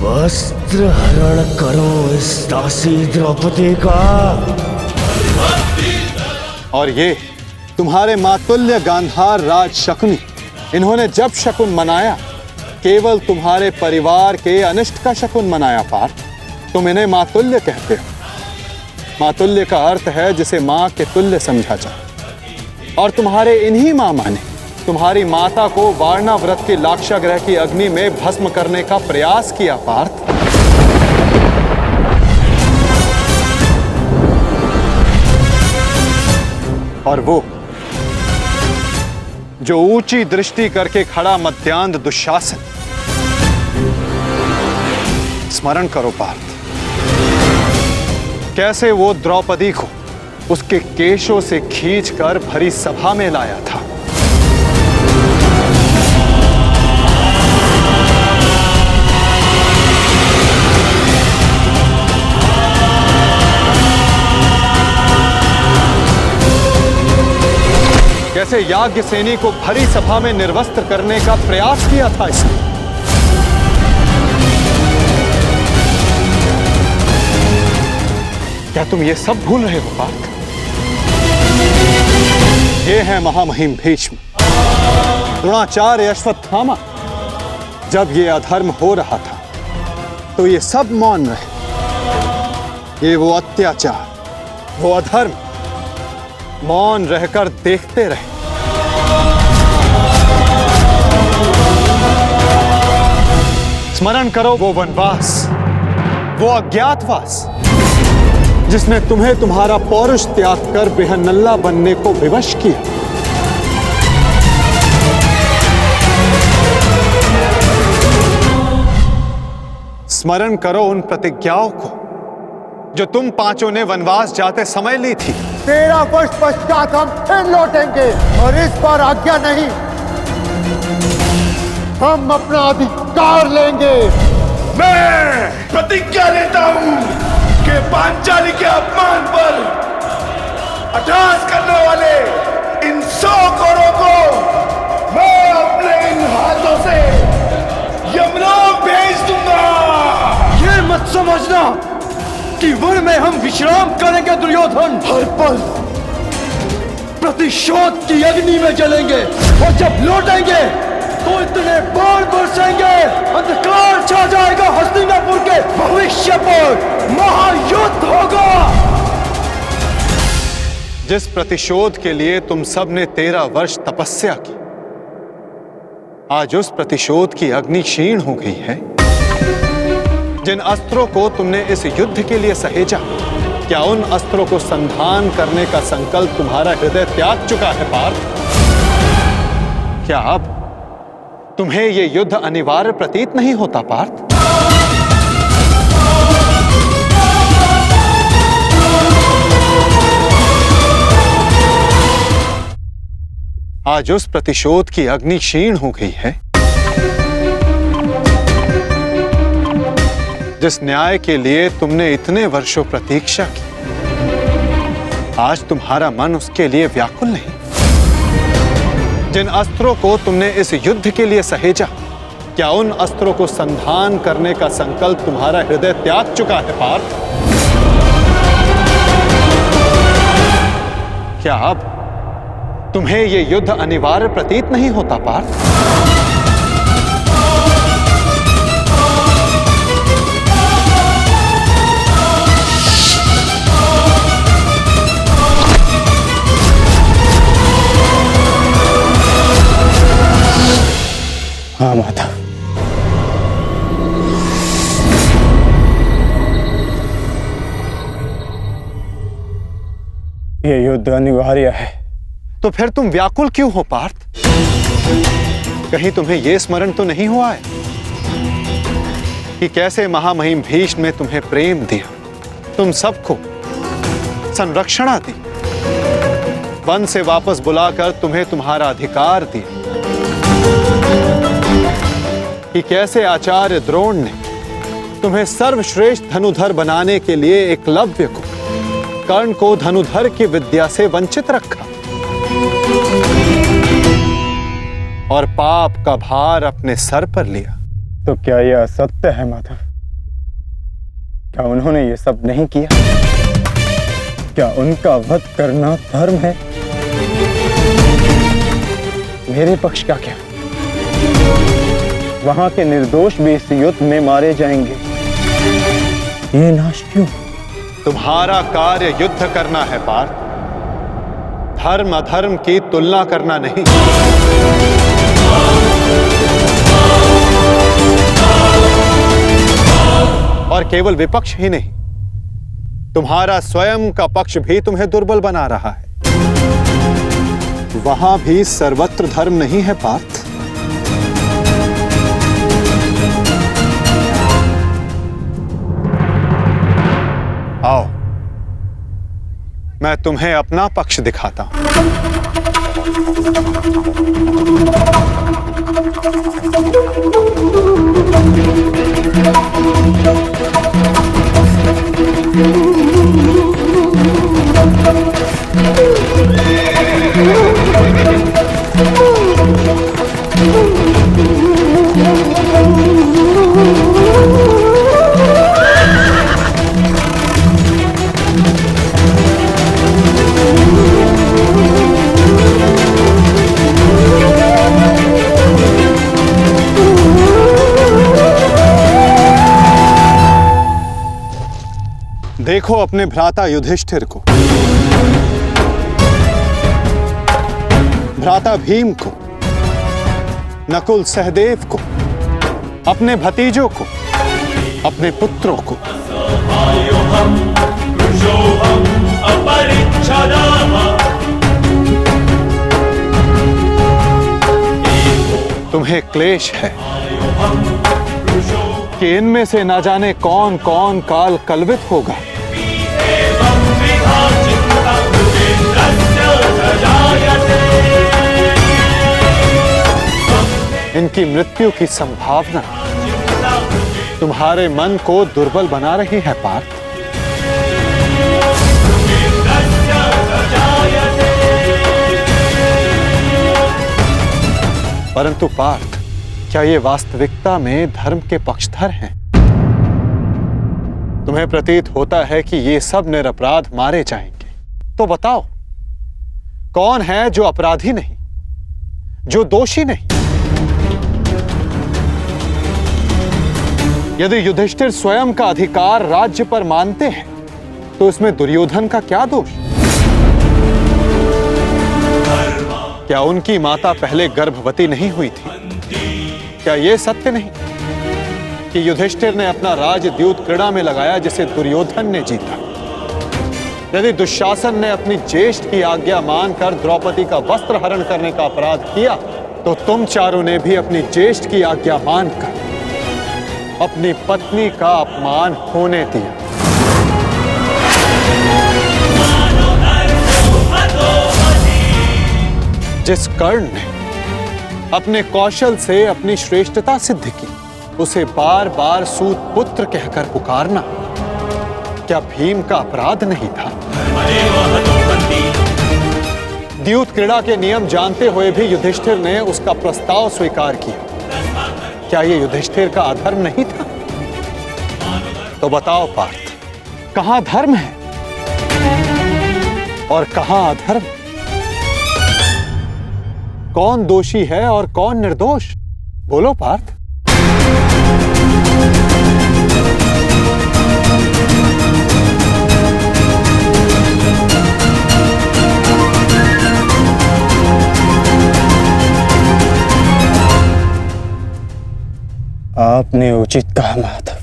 Speaker 12: वस्त्र हरण करो इस दासी द्रौपदी का।
Speaker 1: और ये तुम्हारे मातुल्य गांधार राज शकुनी, इन्होंने जब शकुन मनाया केवल तुम्हारे परिवार के अनिष्ट का शकुन मनाया पार्थ। तुम इन्हें मातुल्य कहते हो। मातुल्य का अर्थ है जिसे मां के तुल्य समझा जाए। और तुम्हारे इन्हीं मामा ने तुम्हारी माता को वारणा व्रत के लाक्षागृह की अग्नि में भस्म करने का प्रयास किया पार्थ। और वो जो ऊंची दृष्टि करके खड़ा मध्यांध दुशासन, स्मरण करो पार्थ, कैसे वो द्रौपदी को उसके केशों से खींचकर भरी सभा में लाया था। कैसे याज्ञ सैनी को भरी सभा में निर्वस्त्र करने का प्रयास किया था इसने। क्या तुम ये सब भूल रहे हो पार्थ? ये है महामहिम भीष्म, द्रोणाचार्य, अश्वत्थामा। जब ये अधर्म हो रहा था तो ये सब मौन रहे। ये वो अत्याचार, वो अधर्म मौन रहकर देखते रहे। स्मरण करो वो वनवास, वो अज्ञातवास जिसने तुम्हें तुम्हारा पौरुष त्याग कर बेहनल्ला बनने को विवश किया। स्मरण करो उन प्रतिज्ञाओं को जो तुम पांचों ने वनवास जाते समय ली थी।
Speaker 12: 13 वर्ष पश्चात हम फिर लौटेंगे और इस बार आज्ञा नहीं, हम अपना अधिकार लेंगे।
Speaker 14: मैं प्रतिज्ञा लेता हूं कि पांचाली के अपमान पर अट्टहास करने वाले इन 100 कौरों को मैं अपने इन हाथों से यमलोक भेज दूंगा।
Speaker 12: ये मत समझना कि वन में हम विश्राम करेंगे दुर्योधन। हर पल प्रतिशोध की अग्नि में जलेंगे और जब लौटेंगे तो इतने बाण बरसेंगे, अंधकार छा जाएगा हस्तिनापुर के भविष्य पर। महायुद्ध होगा।
Speaker 1: जिस प्रतिशोध के लिए तुम सब ने 13 वर्ष तपस्या की, आज उस प्रतिशोध की अग्नि क्षीण हो गई है। जिन अस्त्रों को तुमने इस युद्ध के लिए सहेजा, क्या उन अस्त्रों को संधान करने का संकल्प तुम्हारा हृदय त्याग चुका है पार्थ? क्या अब तुम्हें यह युद्ध अनिवार्य प्रतीत नहीं होता पार्थ? आज उस प्रतिशोध की अग्नि क्षीण हो गई है। जिस न्याय के लिए तुमने इतने वर्षों प्रतीक्षा की, आज तुम्हारा मन उसके लिए व्याकुल नहीं। जिन अस्त्रों को तुमने इस युद्ध के लिए सहेजा, क्या उन अस्त्रों को संधान करने का संकल्प तुम्हारा हृदय त्याग चुका है पार्थ? क्या अब तुम्हें यह युद्ध अनिवार्य प्रतीत नहीं होता पार्थ?
Speaker 3: हाँ माता, युद्ध अनिवार्य है।
Speaker 1: तो फिर तुम व्याकुल क्यों हो पार्थ? कहीं तुम्हें यह स्मरण तो नहीं हुआ है कि कैसे महामहिम भीष्म ने तुम्हें प्रेम दिया, तुम सबको संरक्षणा दी, वन से वापस बुलाकर तुम्हें तुम्हारा अधिकार दिया, कि कैसे आचार्य द्रोण ने तुम्हें सर्वश्रेष्ठ धनुधर बनाने के लिए एकलव्य को, कर्ण को धनुधर की विद्या से वंचित रखा और पाप का भार अपने सर पर लिया।
Speaker 3: तो क्या यह असत्य है माधव? क्या उन्होंने ये सब नहीं किया? क्या उनका वध करना धर्म है? मेरे पक्ष का क्या? वहां के निर्दोष भी इस युद्ध में मारे जाएंगे। ये नाश क्यों?
Speaker 1: तुम्हारा कार्य युद्ध करना है पार्थ, धर्म अधर्म की तुलना करना नहीं। और केवल विपक्ष ही नहीं, तुम्हारा स्वयं का पक्ष भी तुम्हें दुर्बल बना रहा है। वहां भी सर्वत्र धर्म नहीं है पार्थ। आओ, मैं तुम्हें अपना पक्ष दिखाता हूं। देखो अपने भ्राता युधिष्ठिर को, भ्राता भीम को, नकुल सहदेव को, अपने भतीजों को, अपने पुत्रों को। तुम्हें क्लेश है कि इनमें से ना जाने कौन कौन काल कलवित होगा। इनकी मृत्यु की संभावना तुम्हारे मन को दुर्बल बना रही है पार्थ। परंतु पार्थ, क्या ये वास्तविकता में धर्म के पक्षधर हैं? तुम्हें प्रतीत होता है कि ये सब निरपराध मारे जाएंगे। तो बताओ, कौन है जो अपराधी नहीं, जो दोषी नहीं? यदि युधिष्ठिर स्वयं का अधिकार राज्य पर मानते हैं, तो इसमें दुर्योधन का क्या दोष? क्या उनकी माता पहले गर्भवती नहीं हुई थी? क्या यह सत्य नहीं कि युधिष्ठिर ने अपना राज द्यूत क्रीड़ा में लगाया, जिसे दुर्योधन ने जीता? यदि दुशासन ने अपनी ज्येष्ठ की आज्ञा मानकर द्रौपदी का वस्त्र हरण करने का अपराध किया, तो तुम चारों ने भी अपनी ज्येष्ठ की आज्ञा मानकर अपनी पत्नी का अपमान होने दिया। जिस कर्ण ने अपने कौशल से अपनी श्रेष्ठता सिद्ध की, उसे बार बार सूत पुत्र कहकर पुकारना क्या भीम का अपराध नहीं था? द्यूत क्रीड़ा के नियम जानते हुए भी युधिष्ठिर ने उसका प्रस्ताव स्वीकार किया। क्या यह युधिष्ठिर का अधर्म नहीं था? तो बताओ पार्थ, कहां धर्म है और कहां अधर्म? कौन दोषी है और कौन निर्दोष? बोलो पार्थ।
Speaker 3: आपने उचित कहा माधव।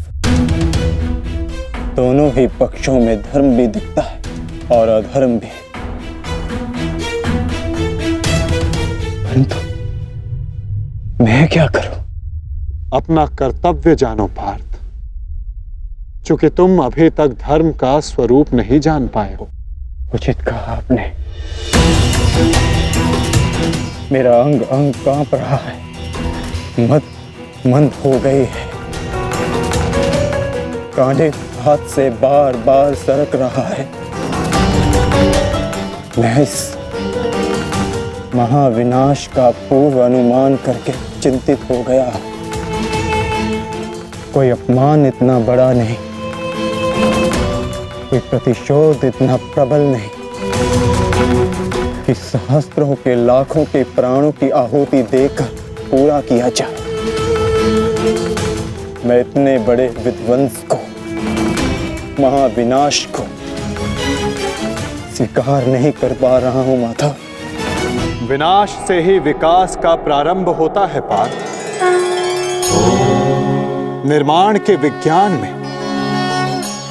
Speaker 3: दोनों ही पक्षों में धर्म भी दिखता है और अधर्म भी। परंतु मैं क्या करूं?
Speaker 1: अपना कर्तव्य जानो पार्थ, चूंकि तुम अभी तक धर्म का स्वरूप नहीं जान पाए हो।
Speaker 3: उचित कहा आपने। मेरा अंग अंग कांप रहा है, मंद हो गई है, कांटे हाथ से बार बार सरक रहा है। मैं इस महाविनाश का पूर्व अनुमान करके चिंतित हो गया। कोई अपमान इतना बड़ा नहीं, कोई प्रतिशोध इतना प्रबल नहीं कि सहस्त्रों के लाखों के प्राणों की आहुति देकर पूरा किया जाए। मैं इतने बड़े विध्वंस को, महाविनाश को स्वीकार नहीं कर पा रहा हूं माता।
Speaker 1: विनाश से ही विकास का प्रारंभ होता है पार्थ। निर्माण के विज्ञान में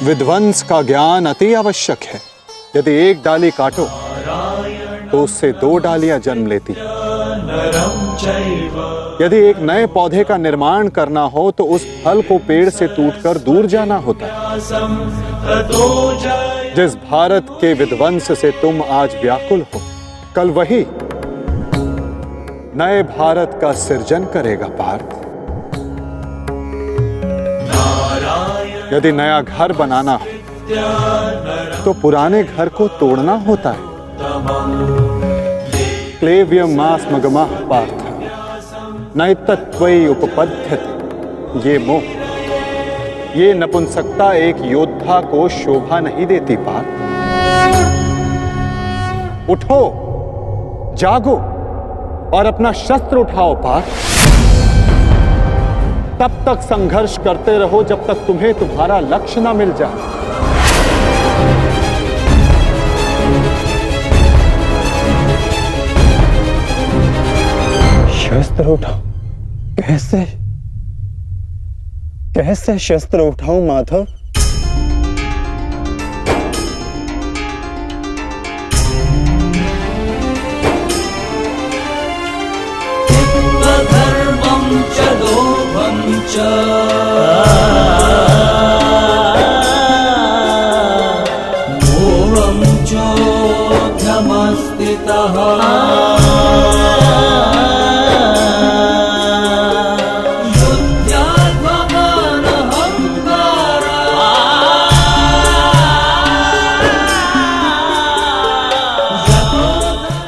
Speaker 1: विध्वंस का ज्ञान अति आवश्यक है। यदि एक डाली काटो तो उससे 2 डालियां जन्म लेती। यदि एक नए पौधे का निर्माण करना हो तो उस फल को पेड़ से टूटकर दूर जाना होता है। जिस भारत के विध्वंस से तुम आज व्याकुल हो, कल वही नए भारत का सृजन करेगा पार्थ। यदि नया घर बनाना हो तो पुराने घर को तोड़ना होता है। क्लेव्यम मास मगमः पार्थ नैतत्वयि उपपद्यते। ये मोह, ये नपुंसकता एक योद्धा को शोभा नहीं देती पार्थ। उठो, जागो और अपना शस्त्र उठाओ पार्थ। तब तक संघर्ष करते रहो जब तक तुम्हें तुम्हारा लक्ष्य न मिल जाए।
Speaker 3: शस्त्र उठाओ? कैसे कैसे शस्त्र उठाऊं माधव?
Speaker 10: धर्मं च लोभं च मोहं चोऽध्यमस्थितः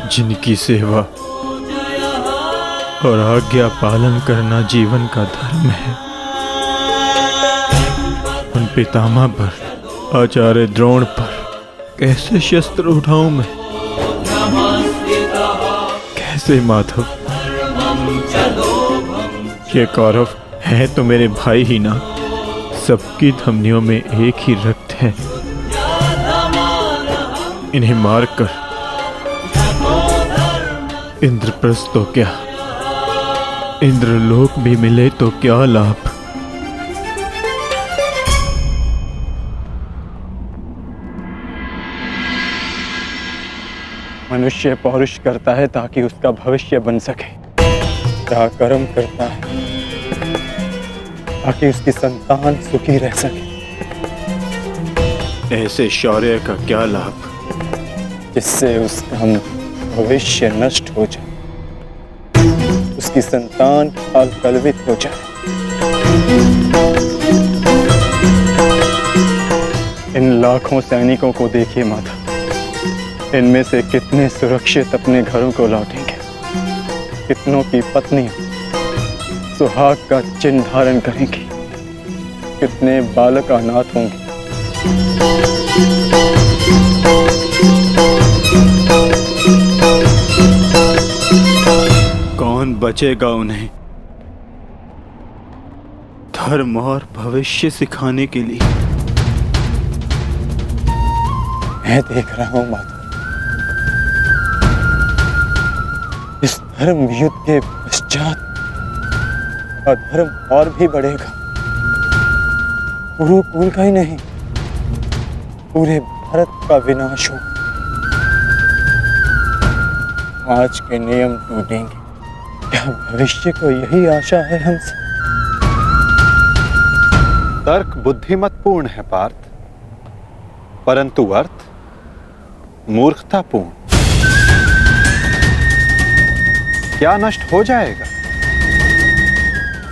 Speaker 15: जिनकी सेवा और आज्ञा पालन करना जीवन का धर्म है, उन पितामह पर, आचार्य द्रोण पर कैसे शस्त्र उठाऊं मैं? कैसे माधव? ये कौरव हैं तो मेरे भाई ही ना, सबकी धमनियों में एक ही रक्त है। इन्हें मारकर इंद्रप्रस्थ तो क्या, इंद्रलोक भी मिले तो क्या लाभ?
Speaker 3: मनुष्य पौरुष करता है ताकि उसका भविष्य बन सके, कर्म करता है ताकि उसकी संतान सुखी रह सके।
Speaker 15: ऐसे शौर्य का क्या लाभ
Speaker 3: जिससे उसका भविष्य नष्ट हो जाए, उसकी संतान कलवित हो जाए। इन लाखों सैनिकों को देखिए माता, इनमें से कितने सुरक्षित अपने घरों को लौटेंगे, कितनों की पत्नियां सुहाग का चिन्ह धारण करेंगी, कितने बालक अनाथ होंगे।
Speaker 15: कौन बचेगा उन्हें धर्म और भविष्य सिखाने के लिए?
Speaker 3: मैं देख रहा हूं माता, इस धर्म युद्ध के पश्चात अधर्म और भी बढ़ेगा। कुरुकुल का ही नहीं, पूरे भारत का विनाश हो। आज के नियम टूटेंगे, क्या भविष्य को यही आशा है हमसे?
Speaker 1: तर्क बुद्धिमतपूर्ण है पार्थ, परंतु अर्थ मूर्खतापूर्ण। क्या नष्ट हो जाएगा?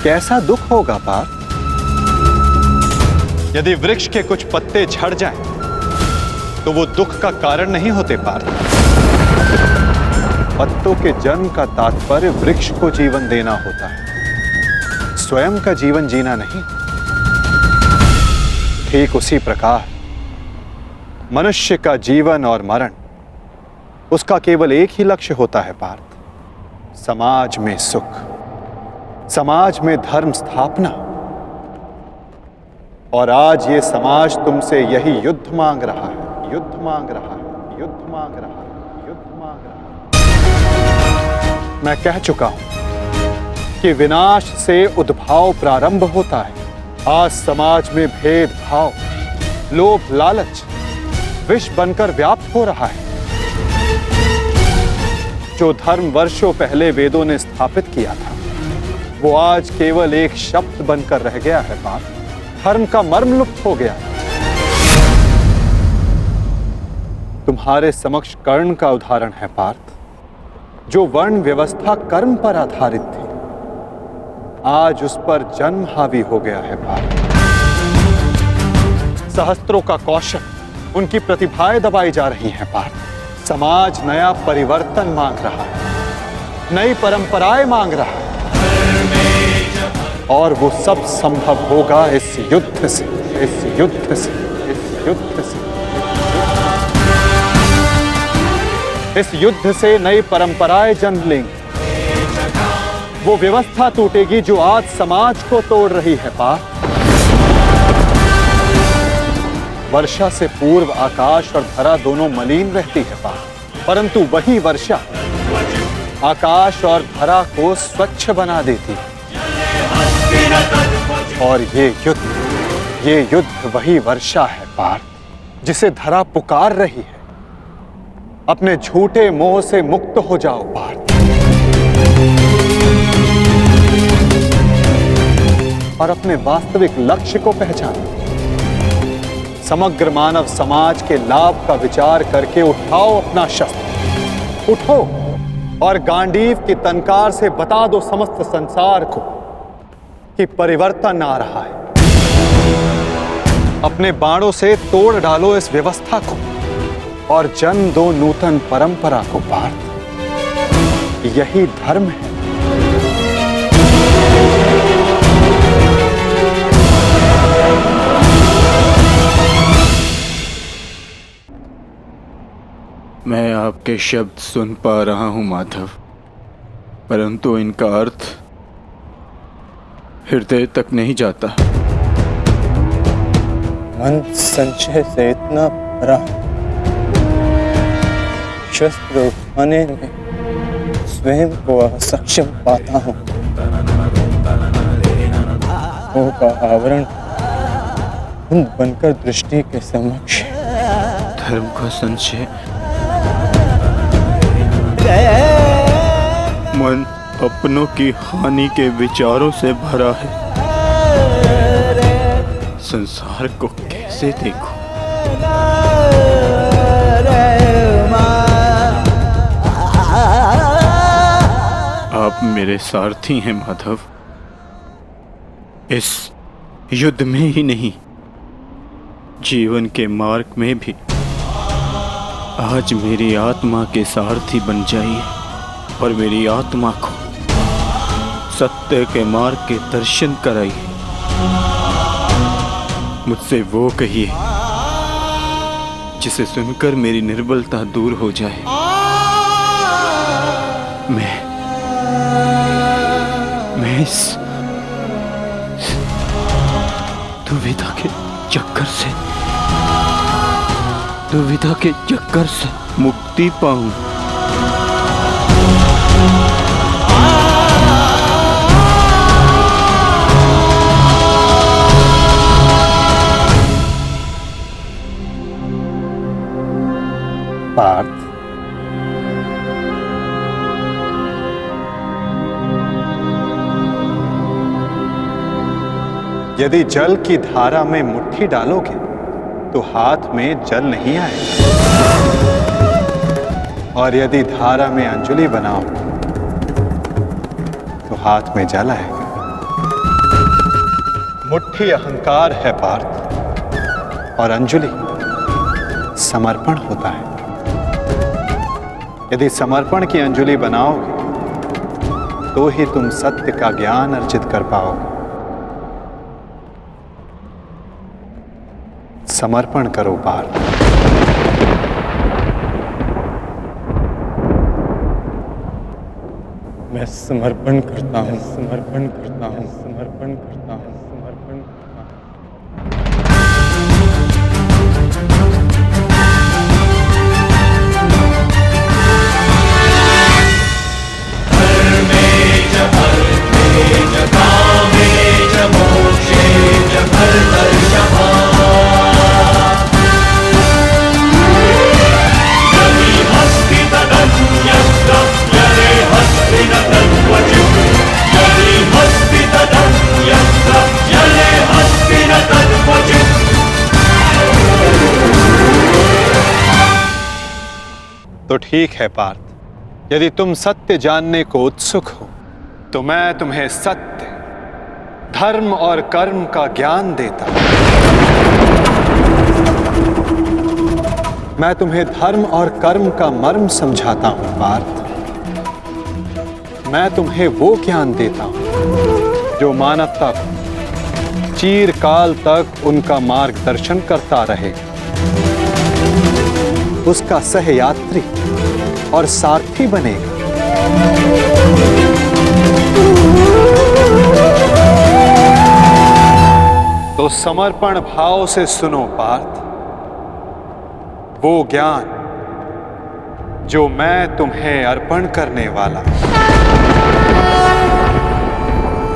Speaker 1: कैसा दुख होगा पार्थ? यदि वृक्ष के कुछ पत्ते झड़ जाएं, तो वो दुख का कारण नहीं होते पार्थ। पत्तों के जन्म का तात्पर्य वृक्ष को जीवन देना होता है, स्वयं का जीवन जीना नहीं। ठीक उसी प्रकार मनुष्य का जीवन और मरण, उसका केवल एक ही लक्ष्य होता है पार्थ, समाज में सुख, समाज में धर्म स्थापना। और आज ये समाज तुमसे यही युद्ध मांग रहा है, युद्ध मांग रहा है, युद्ध मांग रहा है, युद्ध मांग रहा है। मैं कह चुका हूं कि विनाश से उद्भाव प्रारंभ होता है। आज समाज में भेदभाव, लोभ, लालच विष बनकर व्याप्त हो रहा है। जो धर्म वर्षों पहले वेदों ने स्थापित किया था, वो आज केवल एक शब्द बनकर रह गया है बात। धर्म का मर्म लुप्त हो गया। तुम्हारे समक्ष कर्ण का उदाहरण है पार्थ, जो वर्ण व्यवस्था कर्म पर आधारित थी, आज उस पर जन्म हावी हो गया है पार्थ। सहस्त्रों का कौशल, उनकी प्रतिभाएं दबाई जा रही हैं पार्थ। समाज नया परिवर्तन मांग रहा है, नई परंपराएं मांग रहा है, और वो सब संभव होगा इस युद्ध से, इस युद्ध से, इस युद्ध से। इस युद्ध से नई परंपराएं जन्म लेंगी। वो व्यवस्था टूटेगी जो आज समाज को तोड़ रही है पार्थ। वर्षा से पूर्व आकाश और धरा दोनों मलिन रहती है पार्थ, परंतु वही वर्षा आकाश और धरा को स्वच्छ बना देती है। और ये युद्ध वही वर्षा है पार्थ, जिसे धरा पुकार रही है। अपने झूठे मोह से मुक्त हो जाओ पार्थ, और अपने वास्तविक लक्ष्य को पहचानो। समग्र मानव समाज के लाभ का विचार करके उठाओ अपना शस्त्र, उठो और गांडीव की तनकार से बता दो समस्त संसार को कि परिवर्तन आ रहा है। अपने बाणों से तोड़ डालो इस व्यवस्था को और जन्म दो नूतन परंपरा को पार्थ। यही धर्म है।
Speaker 15: मैं आपके शब्द सुन पा रहा हूं माधव, परंतु इनका अर्थ हृदय तक नहीं जाता।
Speaker 3: मन संशय से इतना भरा, शस्त्र उठाने में स्वयं को असक्षम पाता हूं। मोह का आवरण धुंध बनकर दृष्टि के समक्ष।
Speaker 15: धर्म का संशय, मन अपनों की हानि के विचारों से भरा है। संसार को कैसे देखूं? आप मेरे सारथी हैं माधव, इस युद्ध में ही नहीं, जीवन के मार्ग में भी। आज मेरी आत्मा के सारथी बन जाइए और मेरी आत्मा को सत्य के मार्ग के दर्शन कराइए। मुझसे वो कहिए जिसे सुनकर मेरी निर्बलता दूर हो जाए। मैं इस दुविधा के चक्कर से मुक्ति पाऊं।
Speaker 1: पार्थ, यदि जल की धारा में मुट्ठी डालोगे तो हाथ में जल नहीं आएगा, और यदि धारा में अंजलि बनाओ तो हाथ में जल आएगा। मुट्ठी अहंकार है पार्थ, और अंजलि समर्पण होता है। यदि समर्पण की अंजलि बनाओगे तो ही तुम सत्य का ज्ञान अर्जित कर पाओगे। समर्पण करो पार्थ।
Speaker 3: मैं समर्पण करता हूँ, समर्पण करता हूँ, समर्पण करता हूँ, समर्पण करता हूँ।
Speaker 1: तो ठीक है पार्थ, यदि तुम सत्य जानने को उत्सुक हो तो मैं तुम्हें सत्य, धर्म और कर्म का ज्ञान देता हूं। मैं तुम्हें धर्म और कर्म का मर्म समझाता हूं पार्थ। मैं तुम्हें वो ज्ञान देता हूं जो मानवता को चिरकाल तक उनका मार्गदर्शन करता रहेगा, उसका सहयात्री और सारथी बनेगा। तो समर्पण भाव से सुनो पार्थ, वो ज्ञान जो मैं तुम्हें अर्पण करने वाला।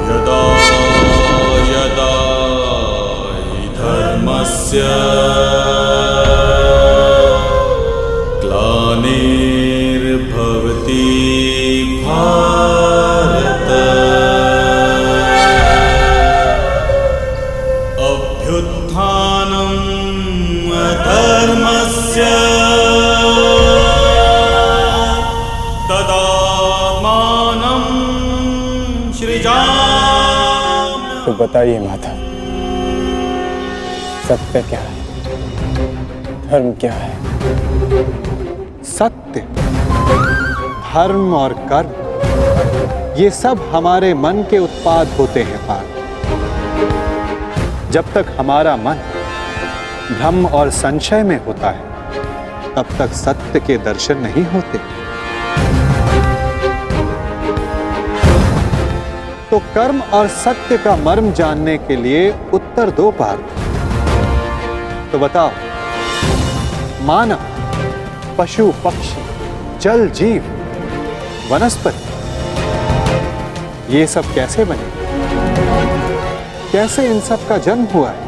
Speaker 10: यदा यदा हि धर्मस्य ग्लानिर्भवति भारत अभ्युत्थानम् अधर्मस्य तदात्मानं सृजाम्यहम्।
Speaker 3: तो बताइए माता, सत्य क्या है, धर्म क्या है?
Speaker 1: सत्य, धर्म और कर्म ये सब हमारे मन के उत्पाद होते हैं पार्थ। जब तक हमारा मन भ्रम और संशय में होता है तब तक सत्य के दर्शन नहीं होते। तो कर्म और सत्य का मर्म जानने के लिए उत्तर दो पार्थ। तो बताओ, मानव, पशु पक्षी, जल जीव, वनस्पति ये सब कैसे बने? कैसे इन सब का जन्म हुआ है?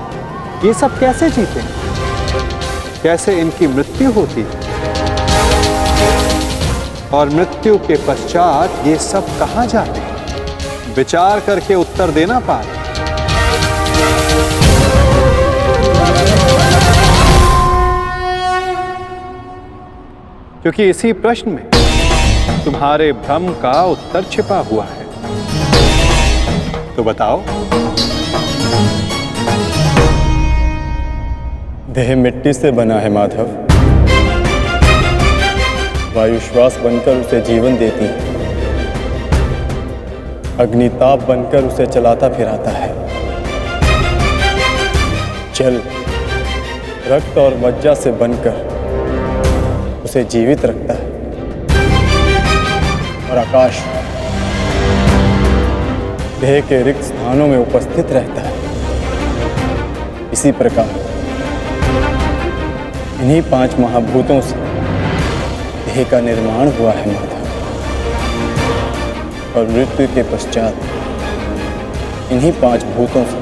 Speaker 1: ये सब कैसे जीते हैं? कैसे इनकी मृत्यु होती है? और मृत्यु के पश्चात ये सब कहां जाते हैं? विचार करके उत्तर देना पार्थ। क्योंकि इसी प्रश्न में तुम्हारे भ्रम का उत्तर छिपा हुआ है। तो बताओ।
Speaker 3: देह मिट्टी से बना है माधव, वायु श्वास बनकर उसे जीवन देती है, अग्निताप बनकर उसे चलाता फिराता है, जल रक्त और मज्जा से बनकर उसे जीवित रखता है, और आकाश देह के रिक्त स्थानों में उपस्थित रहता है। इसी प्रकार इन्हीं 5 महाभूतों से देह का निर्माण हुआ है माधव, और मृत्यु के पश्चात इन्हीं 5 भूतों से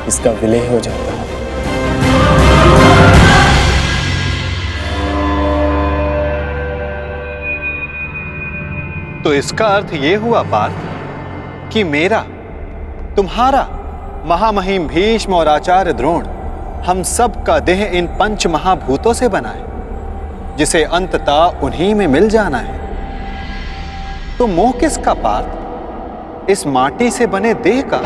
Speaker 3: इसका विलय हो जाता है।
Speaker 1: तो इसका अर्थ ये हुआ पार्थ कि मेरा तुम्हारा महामहिम भीष्म और आचार्य द्रोण हम सब का देह इन पंच महाभूतों से बना है, जिसे अंततः उन्हीं में मिल जाना है। तो मोह किसका पार्थ? इस माटी से बने देह का।